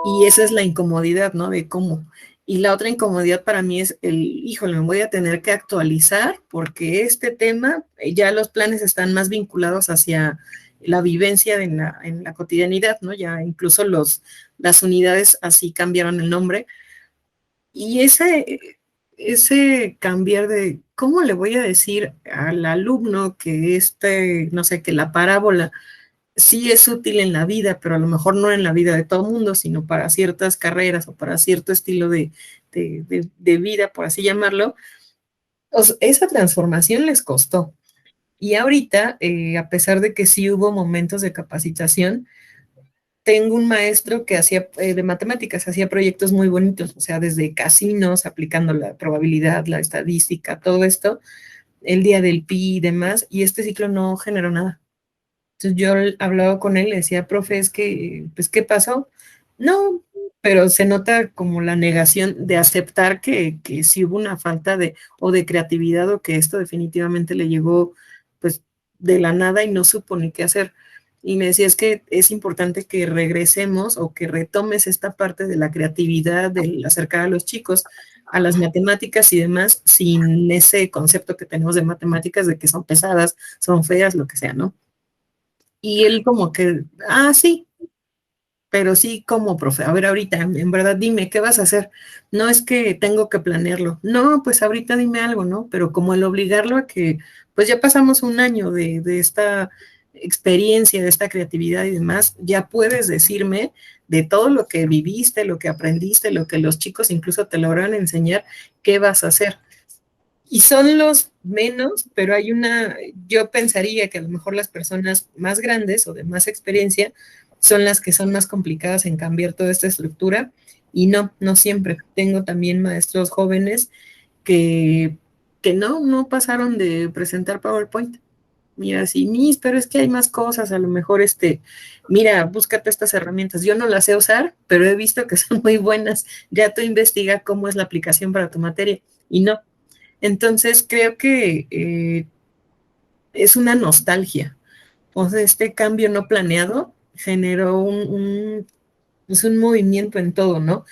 S3: y esa es la incomodidad, ¿no? De cómo. Y la otra incomodidad para mí es híjole, me voy a tener que actualizar porque este tema, ya los planes están más vinculados hacia la vivencia en la cotidianidad, ¿no? Ya incluso las unidades así cambiaron el nombre. Y ese cambiar de, ¿cómo le voy a decir al alumno que no sé, que la parábola sí es útil en la vida, pero a lo mejor no en la vida de todo el mundo, sino para ciertas carreras o para cierto estilo de vida, por así llamarlo? Esa transformación les costó. Y ahorita, a pesar de que sí hubo momentos de capacitación, tengo un maestro que hacía de matemáticas, hacía proyectos muy bonitos, o sea, desde casinos, aplicando la probabilidad, la estadística, todo esto, el día del pi y demás, y este ciclo no generó nada. Entonces yo hablaba con él, le decía, profe, es que, pues, ¿qué pasó? No, pero se nota como la negación de aceptar que sí hubo una falta o de creatividad, o que esto definitivamente le llegó, pues, de la nada y no supo ni qué hacer. Y me decía, es que es importante que regresemos o que retomes esta parte de la creatividad, del acercar a los chicos a las matemáticas y demás, sin ese concepto que tenemos de matemáticas de que son pesadas, son feas, lo que sea, ¿no? Y él como que, sí, pero sí como profe, a ver ahorita, en verdad dime, ¿qué vas a hacer? No es que tengo que planearlo, no, pues ahorita dime algo, ¿no? Pero como el obligarlo a que, pues ya pasamos un año de esta experiencia, de esta creatividad y demás, ya puedes decirme de todo lo que viviste, lo que aprendiste, lo que los chicos incluso te lograron enseñar, qué vas a hacer. Y son los menos, pero hay yo pensaría que a lo mejor las personas más grandes o de más experiencia son las que son más complicadas en cambiar toda esta estructura, y no siempre. Tengo también maestros jóvenes que no pasaron de presentar PowerPoint. Mira, sí, pero es que hay más cosas, a lo mejor mira, búscate estas herramientas. Yo no las sé usar, pero he visto que son muy buenas. Ya tú investiga cómo es la aplicación para tu materia, y no. Entonces, creo que es una nostalgia. O sea, este cambio no planeado generó un movimiento en todo, ¿no?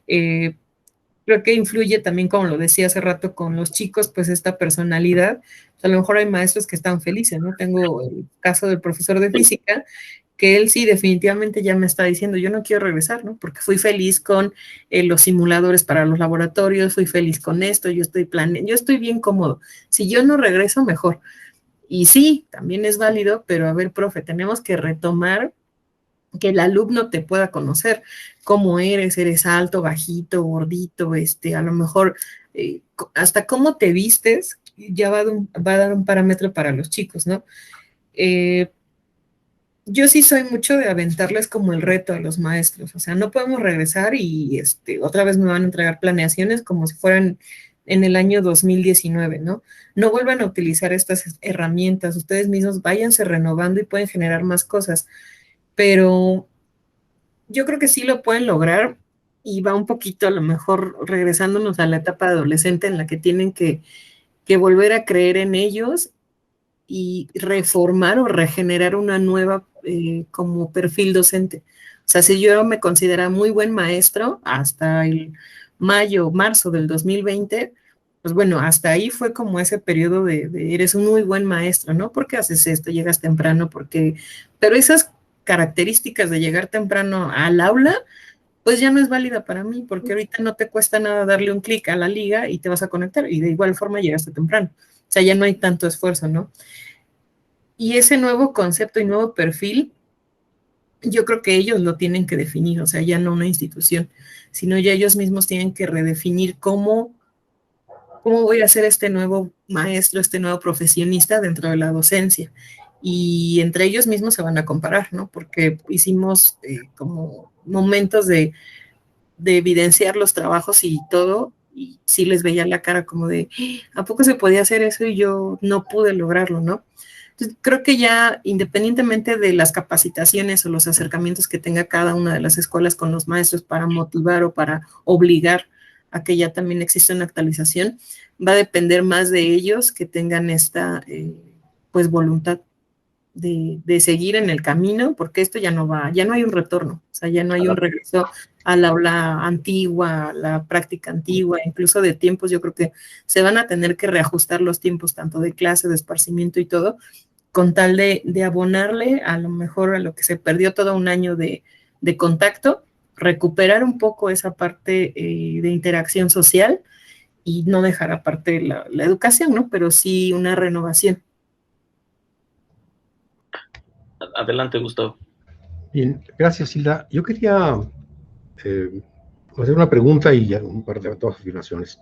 S3: Creo que influye también, como lo decía hace rato, con los chicos, pues esta personalidad. O sea, a lo mejor hay maestros que están felices, ¿no? Tengo el caso del profesor de física, que él sí definitivamente ya me está diciendo, yo no quiero regresar, ¿no? Porque fui feliz con los simuladores para los laboratorios, fui feliz con esto, yo estoy bien cómodo. Si yo no regreso, mejor. Y sí, también es válido, pero a ver, profe, tenemos que retomar que el alumno te pueda conocer, cómo eres alto, bajito, gordito, a lo mejor hasta cómo te vistes, ya va a dar un parámetro para los chicos, ¿no? Yo sí soy mucho de aventarles como el reto a los maestros, o sea, no podemos regresar y otra vez me van a entregar planeaciones como si fueran en el año 2019, ¿no? No vuelvan a utilizar estas herramientas, ustedes mismos váyanse renovando y pueden generar más cosas, pero yo creo que sí lo pueden lograr, y va un poquito a lo mejor regresándonos a la etapa adolescente en la que tienen que volver a creer en ellos y reformar o regenerar una nueva como perfil docente. O sea, si yo me considero muy buen maestro hasta el marzo del 2020, pues bueno, hasta ahí fue como ese periodo de eres un muy buen maestro, ¿no? ¿Por qué haces esto? Llegas temprano, pero esas características de llegar temprano al aula, pues ya no es válida para mí, porque ahorita no te cuesta nada darle un clic a la liga y te vas a conectar, y de igual forma llegaste temprano. O sea, ya no hay tanto esfuerzo, ¿no? Y ese nuevo concepto y nuevo perfil, yo creo que ellos lo tienen que definir, o sea, ya no una institución, sino ya ellos mismos tienen que redefinir cómo voy a ser este nuevo maestro, este nuevo profesionista dentro de la docencia. Y entre ellos mismos se van a comparar, ¿no? Porque hicimos como momentos de evidenciar los trabajos y todo, y sí les veía la cara como de, ¿a poco se podía hacer eso y yo no pude lograrlo, ¿no? Entonces, creo que ya, independientemente de las capacitaciones o los acercamientos que tenga cada una de las escuelas con los maestros para motivar o para obligar a que ya también exista una actualización, va a depender más de ellos que tengan esta pues voluntad de seguir en el camino, porque esto ya no hay un retorno, o sea, ya no hay un regreso a la aula antigua, a la práctica antigua, incluso de tiempos. Yo creo que se van a tener que reajustar los tiempos, tanto de clase, de esparcimiento y todo, con tal de abonarle a lo mejor a lo que se perdió todo un año de contacto, recuperar un poco esa parte de interacción social y no dejar aparte la educación, ¿no? Pero sí una renovación.
S1: Adelante, Gustavo.
S2: Bien, gracias, Hilda. Yo quería hacer una pregunta y un par de afirmaciones.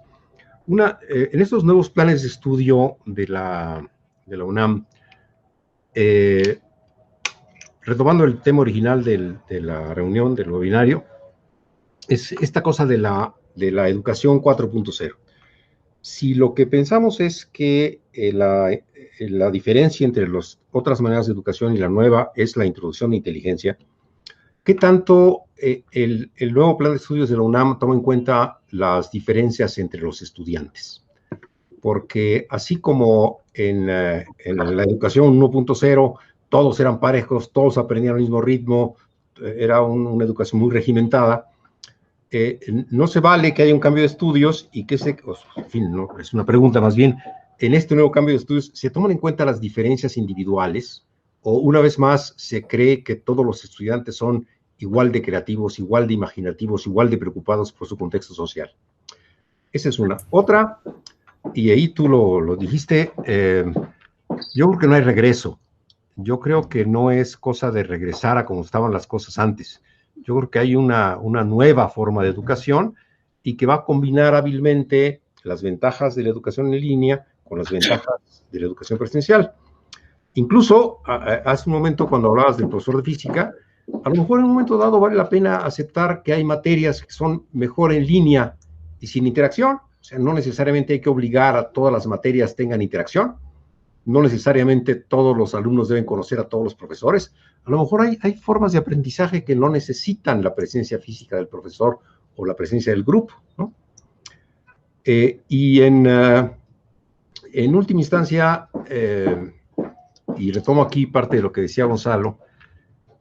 S2: En estos nuevos planes de estudio de la UNAM, retomando el tema original de la reunión, del webinario, es esta cosa de la educación 4.0. Si lo que pensamos es que la diferencia entre las otras maneras de educación y la nueva es la introducción de inteligencia, ¿qué tanto el nuevo plan de estudios de la UNAM toma en cuenta las diferencias entre los estudiantes? Porque así como en la educación 1.0 todos eran parejos, todos aprendían al mismo ritmo, era una educación muy regimentada, no se vale que haya un cambio de estudios y que en fin, no, es una pregunta más bien, en este nuevo cambio de estudios, ¿se toman en cuenta las diferencias individuales o una vez más se cree que todos los estudiantes son igual de creativos, igual de imaginativos, igual de preocupados por su contexto social? Esa es una. Otra, y ahí tú lo dijiste, yo creo que no hay regreso. yo creo que no es cosa de regresar a como estaban las cosas antes. Yo creo que hay una nueva forma de educación y que va a combinar hábilmente las ventajas de la educación en línea con las ventajas de la educación presencial. Incluso, hace un momento cuando hablabas del profesor de física, a lo mejor en un momento dado vale la pena aceptar que hay materias que son mejor en línea y sin interacción. O sea, no necesariamente hay que obligar a todas las materias tengan interacción. No necesariamente todos los alumnos deben conocer a todos los profesores. A lo mejor hay formas de aprendizaje que no necesitan la presencia física del profesor o la presencia del grupo, ¿no? Y en última instancia, y retomo aquí parte de lo que decía Gonzalo,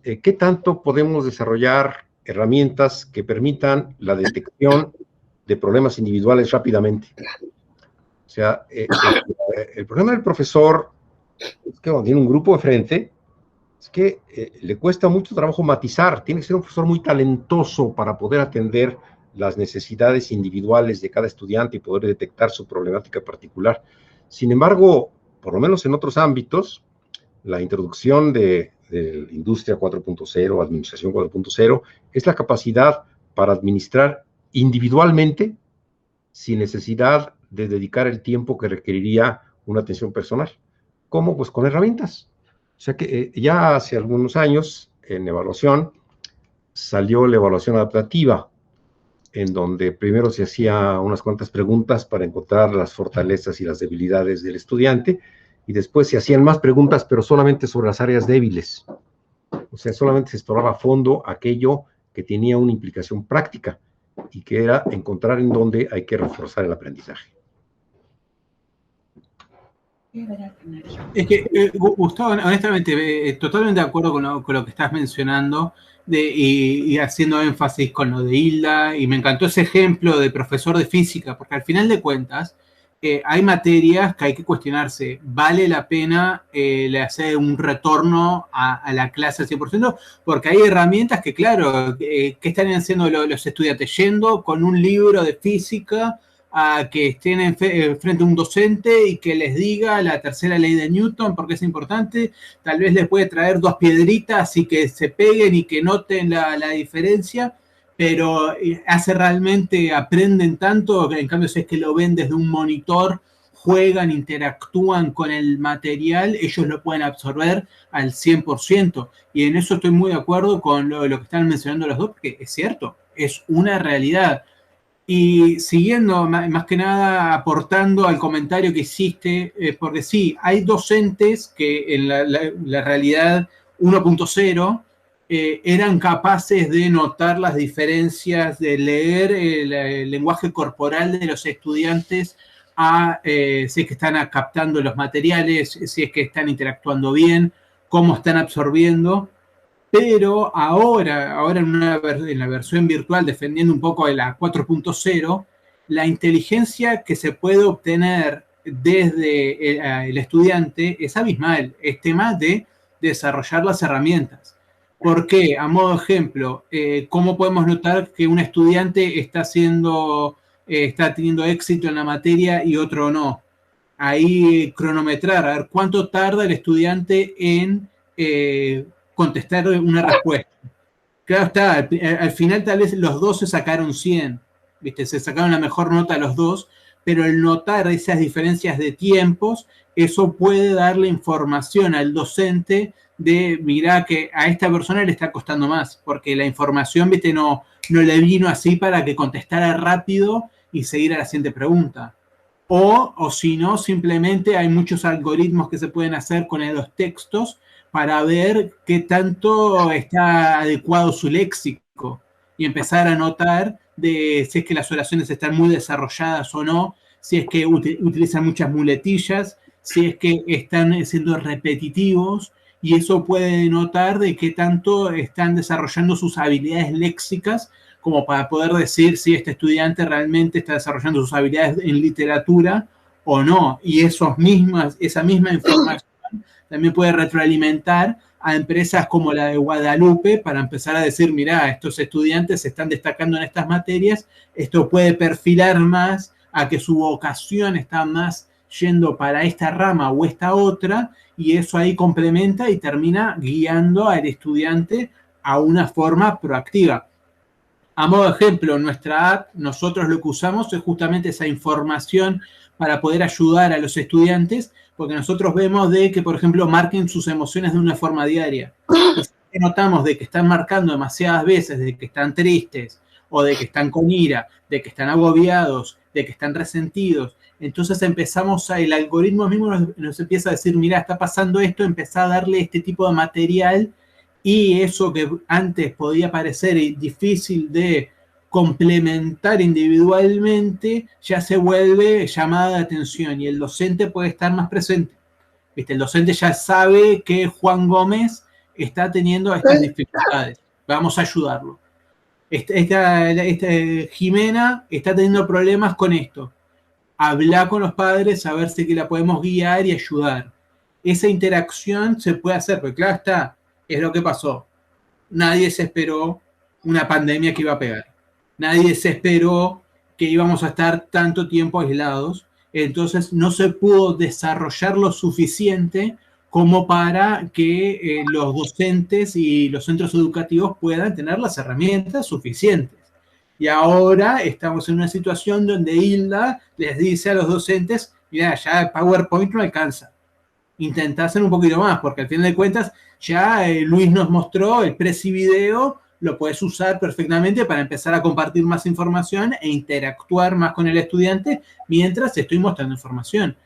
S2: ¿qué tanto podemos desarrollar herramientas que permitan la detección de problemas individuales rápidamente? O sea, el problema del profesor es que cuando tiene un grupo de frente, es que le cuesta mucho trabajo matizar. Tiene que ser un profesor muy talentoso para poder atender las necesidades individuales de cada estudiante y poder detectar su problemática particular. Sin embargo, por lo menos en otros ámbitos, la introducción de Industria 4.0, Administración 4.0, es la capacidad para administrar individualmente sin necesidad de dedicar el tiempo que requeriría una atención personal. ¿Cómo? Pues con herramientas. O sea que ya hace algunos años, en evaluación, salió la evaluación adaptativa, en donde primero se hacía unas cuantas preguntas para encontrar las fortalezas y las debilidades del estudiante, y después se hacían más preguntas, pero solamente sobre las áreas débiles. O sea, solamente se exploraba a fondo aquello que tenía una implicación práctica, y que era encontrar en dónde hay que reforzar el aprendizaje.
S4: Es que, Gustavo, honestamente, totalmente de acuerdo con lo que estás mencionando y haciendo énfasis con lo de Hilda, y me encantó ese ejemplo de profesor de física, porque al final de cuentas hay materias que hay que cuestionarse. ¿Vale la pena le hacer un retorno a la clase al 100%? Porque hay herramientas que, claro, ¿qué están haciendo los estudiantes? Yendo con un libro de física a que estén frente a un docente y que les diga la tercera ley de Newton, porque es importante. Tal vez les puede traer 2 piedritas y que se peguen y que noten la diferencia, pero hace realmente, aprenden tanto. En cambio, si es que lo ven desde un monitor, juegan, interactúan con el material, ellos lo pueden absorber al 100%. Y en eso estoy muy de acuerdo con lo que están mencionando los dos, porque es cierto, es una realidad. Y siguiendo, más que nada, aportando al comentario que hiciste, porque sí, hay docentes que en la realidad 1.0 eran capaces de notar las diferencias, de leer el lenguaje corporal de los estudiantes, si es que están captando los materiales, si es que están interactuando bien, cómo están absorbiendo. Pero ahora en la versión virtual, defendiendo un poco de la 4.0, la inteligencia que se puede obtener desde el estudiante es abismal. Es tema de desarrollar las herramientas. ¿Por qué? A modo de ejemplo, ¿cómo podemos notar que un estudiante está teniendo éxito en la materia y otro no? Ahí cronometrar, a ver cuánto tarda el estudiante en contestar una respuesta. Claro está, al final tal vez los dos se sacaron 100, ¿viste? Se sacaron la mejor nota los dos, pero el notar esas diferencias de tiempos, eso puede darle información al docente de, mirá que a esta persona le está costando más, porque la información, ¿viste? No le vino así para que contestara rápido y seguir a la siguiente pregunta. O si no, simplemente hay muchos algoritmos que se pueden hacer con los textos para ver qué tanto está adecuado su léxico y empezar a notar de si es que las oraciones están muy desarrolladas o no, si es que utilizan muchas muletillas, si es que están siendo repetitivos, y eso puede notar de qué tanto están desarrollando sus habilidades léxicas, como para poder decir si este estudiante realmente está desarrollando sus habilidades en literatura o no. Y esa misma información también puede retroalimentar a empresas como la de Guadalupe para empezar a decir, mirá, estos estudiantes se están destacando en estas materias, esto puede perfilar más a que su vocación está más yendo para esta rama o esta otra, y eso ahí complementa y termina guiando al estudiante a una forma proactiva. A modo de ejemplo, nuestra app, nosotros lo que usamos es justamente esa información para poder ayudar a los estudiantes, porque nosotros vemos de que, por ejemplo, marquen sus emociones de una forma diaria. Y si notamos de que están marcando demasiadas veces, de que están tristes, o de que están con ira, de que están agobiados, de que están resentidos, entonces empezamos el algoritmo mismo nos empieza a decir, mira, está pasando esto, empezá a darle este tipo de material, y eso que antes podía parecer difícil de complementar individualmente, ya se vuelve llamada de atención y el docente puede estar más presente. ¿Viste? El docente ya sabe que Juan Gómez está teniendo estas dificultades. Vamos a ayudarlo. Jimena está teniendo problemas con esto. Habla con los padres a ver si que la podemos guiar y ayudar. Esa interacción se puede hacer, porque claro está, es lo que pasó. Nadie se esperó una pandemia que iba a pegar. Nadie se esperó que íbamos a estar tanto tiempo aislados. Entonces no se pudo desarrollar lo suficiente como para que los docentes y los centros educativos puedan tener las herramientas suficientes. Y ahora estamos en una situación donde Hilda les dice a los docentes, mira, ya PowerPoint no alcanza. Intentá hacer un poquito más, porque al final de cuentas ya Luis nos mostró el Prezi Video, lo puedes usar perfectamente para empezar a compartir más información e interactuar más con el estudiante mientras estoy mostrando información.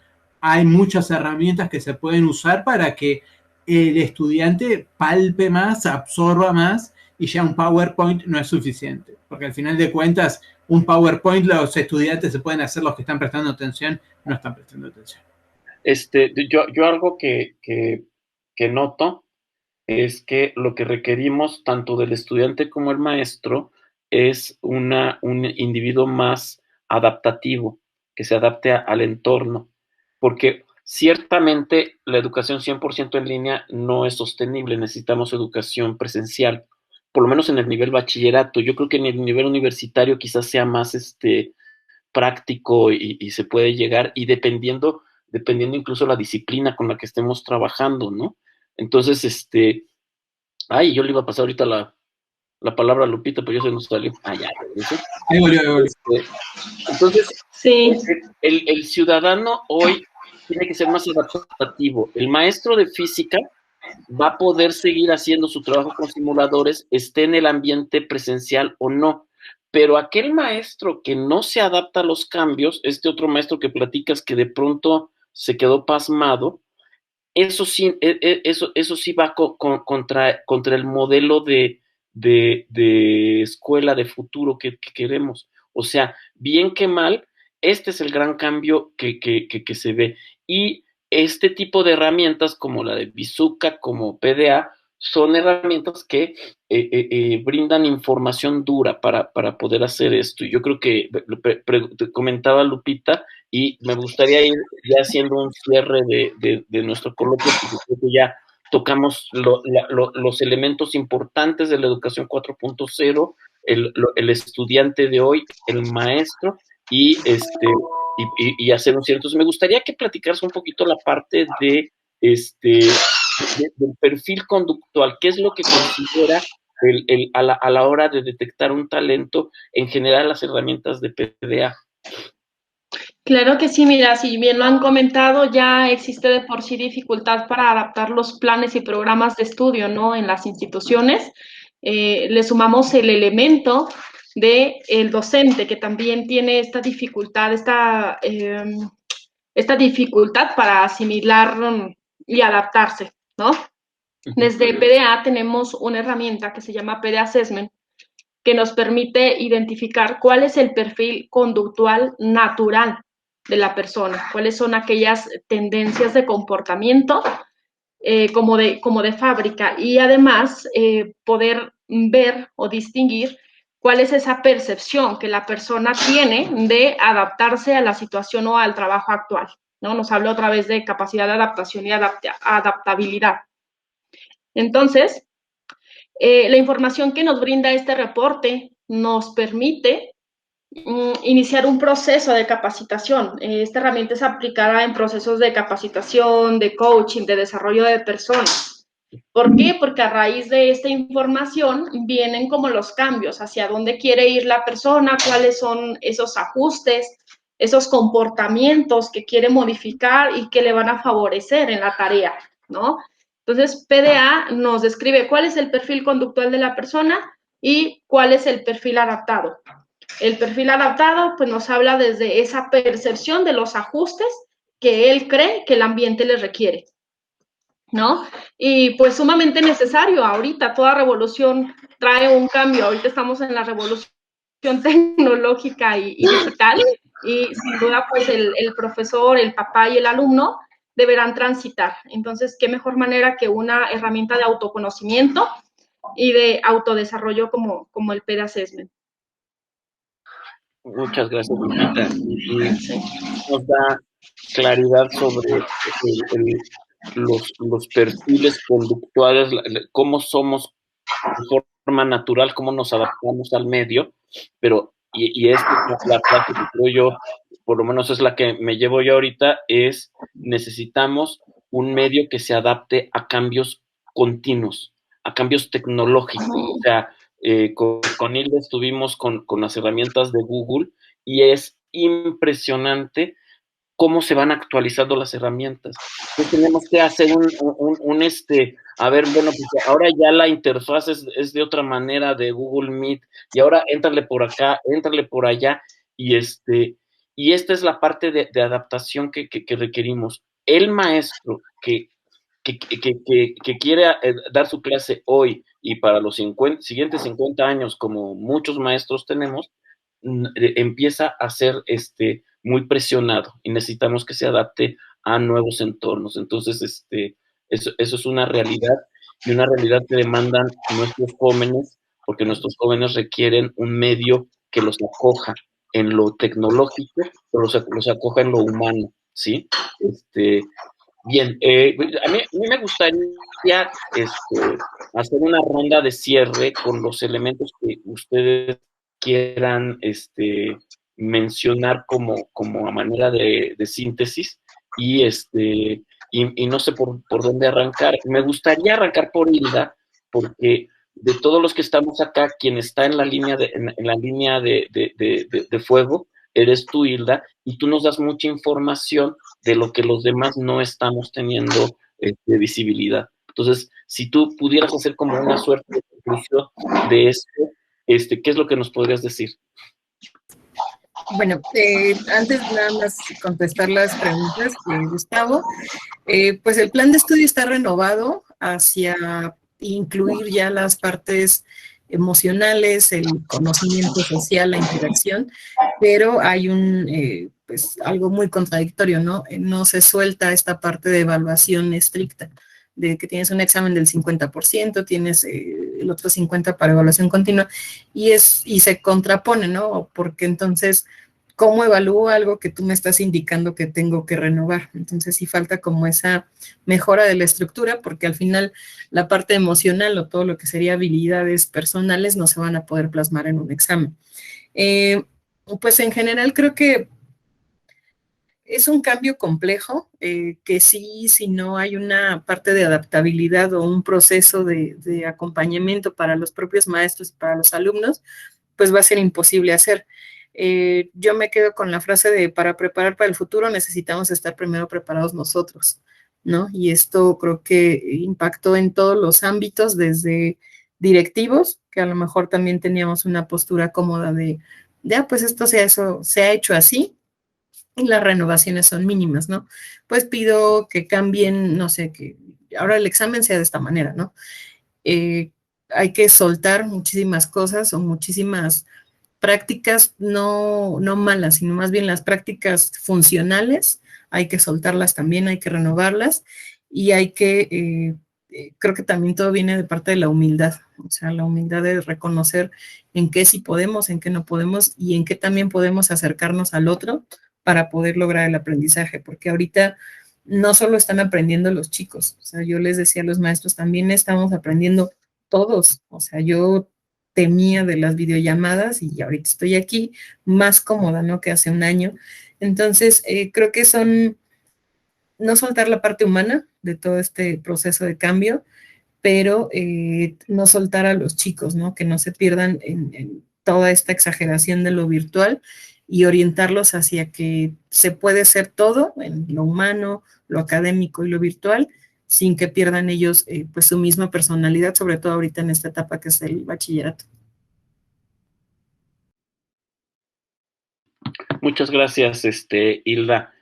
S4: Hay muchas herramientas que se pueden usar para que el estudiante palpe más, absorba más, y ya un PowerPoint no es suficiente, porque al final de cuentas un PowerPoint los estudiantes se pueden hacer, los que están prestando atención no están prestando atención.
S1: Yo algo que noto es que lo que requerimos tanto del estudiante como el maestro es un individuo más adaptativo, que se adapte al entorno, porque ciertamente la educación 100% en línea no es sostenible, necesitamos educación presencial, por lo menos en el nivel bachillerato. Yo creo que en el nivel universitario quizás sea más práctico y se puede llegar, y dependiendo incluso la disciplina con la que estemos trabajando, ¿no? Entonces, yo le iba a pasar ahorita la palabra a Lupita, pero ya se nos salió. Ya.
S4: Ahí volvió.
S1: Entonces,
S5: sí.
S1: El ciudadano hoy tiene que ser más adaptativo. El maestro de física va a poder seguir haciendo su trabajo con simuladores, esté en el ambiente presencial o no. Pero aquel maestro que no se adapta a los cambios, este otro maestro que platicas que de pronto se quedó pasmado, eso sí va contra el modelo de escuela de futuro que queremos. O sea, bien que mal, este es el gran cambio que se ve. Y este tipo de herramientas como la de Bizuca, como PDA, son herramientas que brindan información dura para poder hacer esto. Y yo creo que te comentaba Lupita, y me gustaría ir ya haciendo un cierre de nuestro coloquio, porque creo que ya tocamos los elementos importantes de la educación 4.0, el estudiante de hoy, el maestro, y hacer un cierre. Entonces me gustaría que platicaras un poquito la parte del perfil conductual. ¿Qué es lo que considera a la hora de detectar un talento, en general las herramientas de PDA?
S5: Claro que sí, mira, si bien lo han comentado, ya existe de por sí dificultad para adaptar los planes y programas de estudio, ¿no? En las instituciones. Le sumamos el elemento del docente, que también tiene esta dificultad, esta dificultad para asimilar y adaptarse, ¿no? Desde PDA tenemos una herramienta que se llama PDA Assessment, que nos permite identificar cuál es el perfil conductual natural de la persona, cuáles son aquellas tendencias de comportamiento como de fábrica, y además poder ver o distinguir cuál es esa percepción que la persona tiene de adaptarse a la situación o al trabajo actual, ¿no? Nos habla otra vez de capacidad de adaptación y adaptabilidad. Entonces, la información que nos brinda este reporte nos permite iniciar un proceso de capacitación. Esta herramienta es aplicada en procesos de capacitación, de coaching, de desarrollo de personas. ¿Por qué? Porque a raíz de esta información vienen como los cambios, hacia dónde quiere ir la persona, cuáles son esos ajustes, esos comportamientos que quiere modificar y que le van a favorecer en la tarea, ¿no? Entonces, PDA nos describe cuál es el perfil conductual de la persona y cuál es el perfil adaptado. El perfil adaptado, pues nos habla desde esa percepción de los ajustes que él cree que el ambiente le requiere, ¿no? Y pues sumamente necesario. Ahorita toda revolución trae un cambio. Ahorita estamos en la revolución tecnológica y digital, y sin duda pues el profesor, el papá y el alumno deberán transitar. Entonces, ¿qué mejor manera que una herramienta de autoconocimiento y de autodesarrollo como el PED Assessment?
S1: Muchas gracias, Lupita. Y nos da claridad sobre los perfiles conductuales, cómo somos de forma natural, cómo nos adaptamos al medio, pero, y esta es la frase que creo yo, por lo menos es la que me llevo yo ahorita, es necesitamos un medio que se adapte a cambios continuos, a cambios tecnológicos. O sea, con Hilda estuvimos con las herramientas de Google y es impresionante cómo se van actualizando las herramientas. Entonces tenemos que hacer a ver, bueno, pues ahora ya la interfaz es de otra manera de Google Meet, y ahora éntrale por acá, éntrale por allá, y esta es la parte de adaptación que requerimos. El maestro que quiere dar su clase hoy y para los siguientes 50 años, como muchos maestros tenemos, empieza a ser muy presionado y necesitamos que se adapte a nuevos entornos. Entonces, eso es una realidad, y una realidad que demandan nuestros jóvenes, porque nuestros jóvenes requieren un medio que los acoja en lo tecnológico, pero los acoja en lo humano, ¿sí? Bien, a mí me gustaría hacer una ronda de cierre con los elementos que ustedes quieran mencionar como a manera de síntesis, y no sé por dónde arrancar. Me gustaría arrancar por Hilda, porque de todos los que estamos acá, quien está en la línea de fuego, eres tú, Hilda, y tú nos das mucha información de lo que los demás no estamos teniendo visibilidad. Entonces, si tú pudieras hacer como una suerte de conclusión de esto, ¿qué es lo que nos podrías decir?
S3: Bueno, antes nada más contestar las preguntas, Gustavo, pues el plan de estudio está renovado hacia incluir ya las partes emocionales, el conocimiento social, la interacción, pero hay pues algo muy contradictorio, ¿no? No se suelta esta parte de evaluación estricta, de que tienes un examen del 50%, tienes el otro 50% para evaluación continua, y se contrapone, ¿no? Porque entonces, ¿cómo evalúo algo que tú me estás indicando que tengo que renovar? Entonces sí falta como esa mejora de la estructura, porque al final la parte emocional o todo lo que sería habilidades personales no se van a poder plasmar en un examen. Pues en general creo que es un cambio complejo, que sí, si no hay una parte de adaptabilidad o un proceso de acompañamiento para los propios maestros y para los alumnos, pues va a ser imposible hacer. Yo me quedo con la frase de para preparar para el futuro necesitamos estar primero preparados nosotros, ¿no? Y esto creo que impactó en todos los ámbitos, desde directivos, que a lo mejor también teníamos una postura cómoda pues esto se ha hecho así, y las renovaciones son mínimas, ¿no? Pues pido que cambien, no sé, que ahora el examen sea de esta manera, ¿no? Hay que soltar muchísimas cosas o muchísimas prácticas no malas, sino más bien las prácticas funcionales, hay que soltarlas también, hay que renovarlas, y hay que, creo que también todo viene de parte de la humildad, o sea, la humildad de reconocer en qué sí podemos, en qué no podemos, y en qué también podemos acercarnos al otro para poder lograr el aprendizaje, porque ahorita no solo están aprendiendo los chicos, o sea, yo les decía a los maestros, también estamos aprendiendo todos, o sea, yo temía de las videollamadas y ahorita estoy aquí más cómoda, ¿no? Que hace un año. Entonces, creo que son no soltar la parte humana de todo este proceso de cambio, pero no soltar a los chicos, ¿no? Que no se pierdan en toda esta exageración de lo virtual y orientarlos hacia que se puede ser todo en lo humano, lo académico y lo virtual, sin que pierdan ellos pues su misma personalidad, sobre todo ahorita en esta etapa que es el bachillerato.
S1: Muchas gracias, Hilda.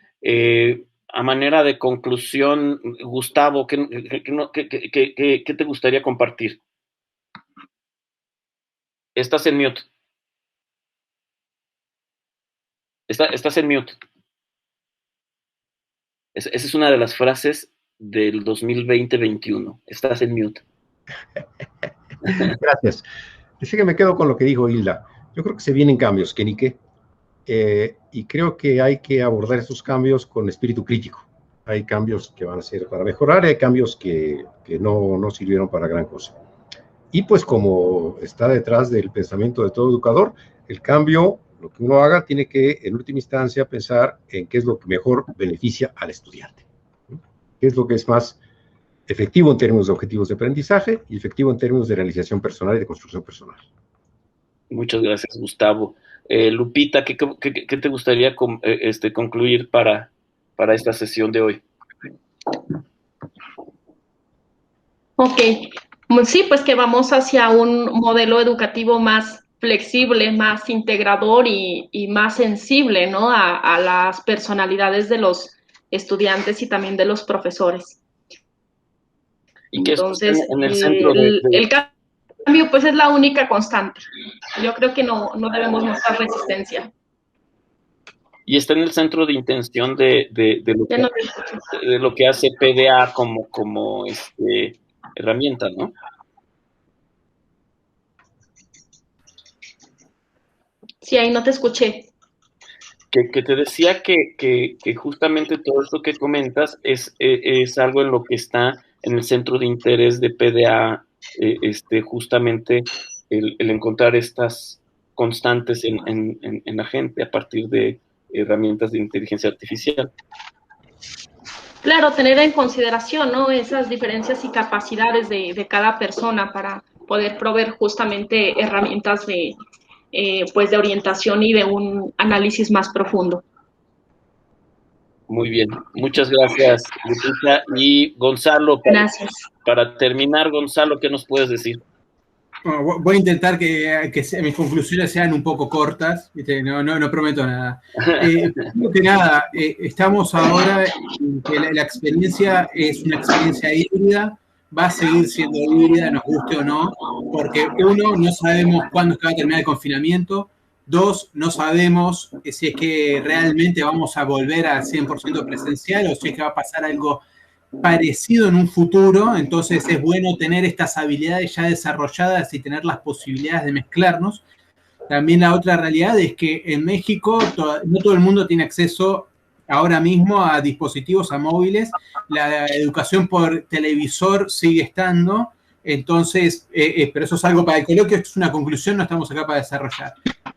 S1: A manera de conclusión, Gustavo, ¿qué te gustaría compartir? Estás en mute. Estás en mute. Esa es una de las frases del 2020-21. Estás en mute.
S2: Gracias. Dice que me quedo con lo que dijo Hilda. Yo creo que se vienen cambios, que ni qué. Y creo que hay que abordar esos cambios con espíritu crítico. Hay cambios que van a ser para mejorar, hay cambios que no sirvieron para gran cosa. Y pues como está detrás del pensamiento de todo educador, el cambio, lo que uno haga, tiene que en última instancia pensar en qué es lo que mejor beneficia al estudiante. Qué es lo que es más efectivo en términos de objetivos de aprendizaje y efectivo en términos de realización personal y de construcción personal.
S1: Muchas gracias, Gustavo. Lupita, ¿qué te gustaría concluir para esta sesión de hoy?
S5: Ok, sí, pues que vamos hacia un modelo educativo más flexible, más integrador y más sensible, ¿no? A las personalidades de los estudiantes y también de los profesores.
S1: Y que
S5: entonces,
S1: en el centro
S5: el cambio pues es la única constante. Yo creo que no debemos mostrar resistencia.
S1: Y está en el centro de intención de lo que hace PDA como herramienta, ¿no?
S5: Sí, ahí no te escuché.
S1: Que te decía que justamente todo esto que comentas es algo en lo que está en el centro de interés de PDA, justamente el encontrar estas constantes en la gente a partir de herramientas de inteligencia artificial.
S5: Claro, tener en consideración, ¿no? Esas diferencias y capacidades de cada persona para poder proveer justamente herramientas de orientación y de un análisis más profundo.
S1: Muy bien, muchas gracias, Lupita. Y Gonzalo,
S5: gracias.
S1: Para terminar, Gonzalo, ¿qué nos puedes decir?
S4: Bueno, voy a intentar que mis conclusiones sean un poco cortas, ¿viste? No prometo nada. Primero que nada, estamos ahora en que la experiencia es una experiencia híbrida, va a seguir siendo híbrida, nos guste o no, porque uno, no sabemos cuándo es que va a terminar el confinamiento, dos, no sabemos si es que realmente vamos a volver al 100% presencial o si es que va a pasar algo parecido en un futuro. Entonces es bueno tener estas habilidades ya desarrolladas y tener las posibilidades de mezclarnos. También la otra realidad es que en México no todo el mundo tiene acceso ahora mismo a dispositivos, a móviles. La educación por televisor sigue estando. Entonces, pero eso es algo para el coloquio, esto es una conclusión, no estamos acá para desarrollar.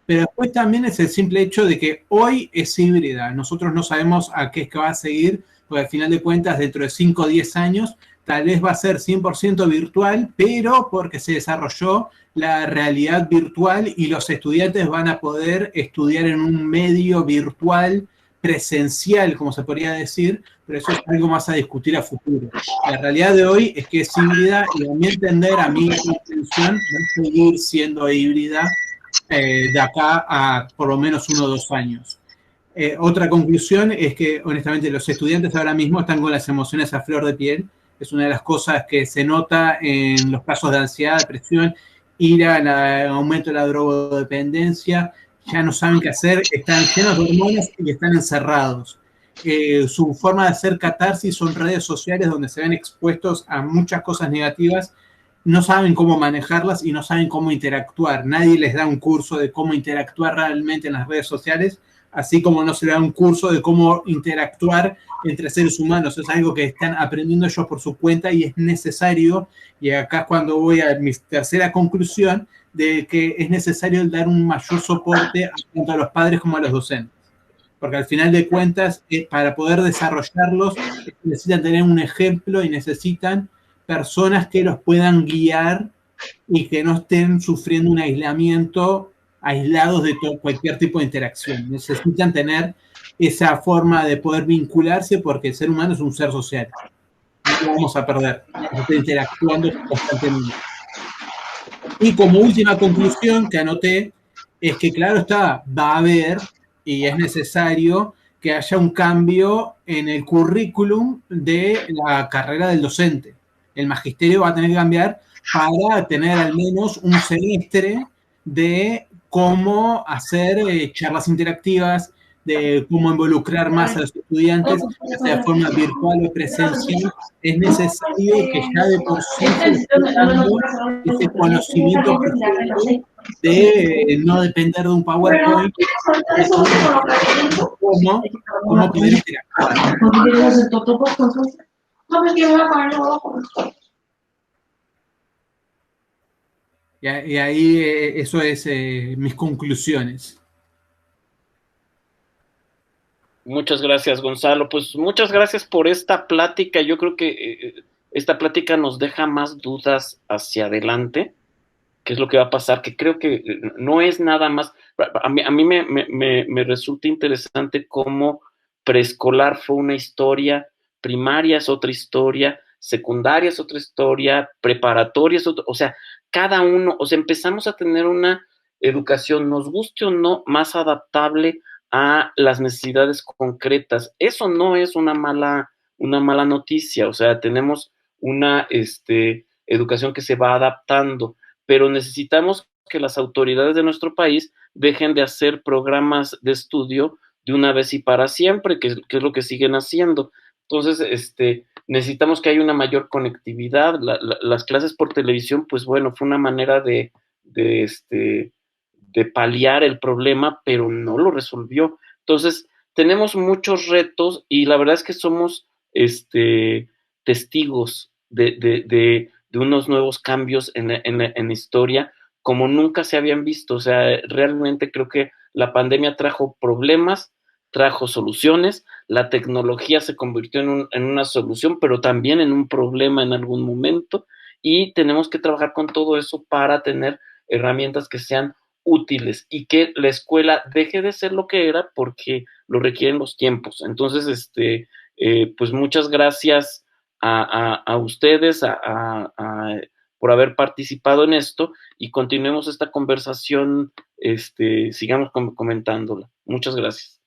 S4: Pero después también es el simple hecho de que hoy es híbrida. Nosotros no sabemos a qué es que va a seguir, porque al final de cuentas, dentro de 5 o 10 años, tal vez va a ser 100% virtual, pero porque se desarrolló la realidad virtual y los estudiantes van a poder estudiar en un medio virtual presencial, como se podría decir, pero eso es algo más a discutir a futuro. La realidad de hoy es que es híbrida y a mi entender, a mi intención, va a seguir siendo híbrida de acá a por lo menos 1 o 2 años. Otra conclusión es que, honestamente, los estudiantes ahora mismo están con las emociones a flor de piel. Es una de las cosas que se nota en los casos de ansiedad, depresión, ira, el aumento de la drogodependencia. Ya no saben qué hacer, están llenos de hormonas y están encerrados. Su forma de hacer catarsis son redes sociales donde se ven expuestos a muchas cosas negativas. No saben cómo manejarlas y no saben cómo interactuar. Nadie les da un curso de cómo interactuar realmente en las redes sociales, así como no se le da un curso de cómo interactuar entre seres humanos. Es algo que están aprendiendo ellos por su cuenta y es necesario, y acá es cuando voy a mi tercera conclusión, de que es necesario dar un mayor soporte tanto a los padres como a los docentes. Porque al final de cuentas, para poder desarrollarlos, necesitan tener un ejemplo y necesitan personas que los puedan guiar y que no estén sufriendo un aislamiento, aislados de cualquier tipo de interacción. Necesitan tener esa forma de poder vincularse porque el ser humano es un ser social. No lo vamos a perder. Vamos a estar interactuando constantemente. Y como última conclusión que anoté es que, claro está, va a haber y es necesario que haya un cambio en el currículum de la carrera del docente. El magisterio va a tener que cambiar para tener al menos un semestre de cómo hacer charlas interactivas, de cómo involucrar más a los estudiantes, ya sea de forma virtual o presencial. Es necesario que ya de por sí se esté dando ese conocimiento profundo de no depender de un PowerPoint, de cómo poder interactuar. Y ahí eso es mis conclusiones.
S1: Muchas gracias, Gonzalo. Pues muchas gracias por esta plática. Yo creo que esta plática nos deja más dudas hacia adelante. ¿Qué es lo que va a pasar? Que creo que no es nada más. A mí me resulta interesante cómo preescolar fue una historia, primaria es otra historia, secundaria es otra historia, preparatoria es otra. O sea, cada uno, o sea, empezamos a tener una educación, nos guste o no, más adaptable a las necesidades concretas. Eso no es una mala noticia. O sea, tenemos una educación que se va adaptando, pero necesitamos que las autoridades de nuestro país dejen de hacer programas de estudio de una vez y para siempre, que es lo que siguen haciendo. Entonces, necesitamos que haya una mayor conectividad. Las clases por televisión, pues bueno, fue una manera de paliar el problema, pero no lo resolvió. Entonces, tenemos muchos retos y la verdad es que somos testigos de unos nuevos cambios en la historia como nunca se habían visto. O sea, realmente creo que la pandemia trajo problemas, trajo soluciones, la tecnología se convirtió en una solución, pero también en un problema en algún momento, y tenemos que trabajar con todo eso para tener herramientas que sean útiles y que la escuela deje de ser lo que era porque lo requieren los tiempos. Entonces, pues muchas gracias a ustedes por haber participado en esto y continuemos esta conversación, sigamos comentándola. Muchas gracias.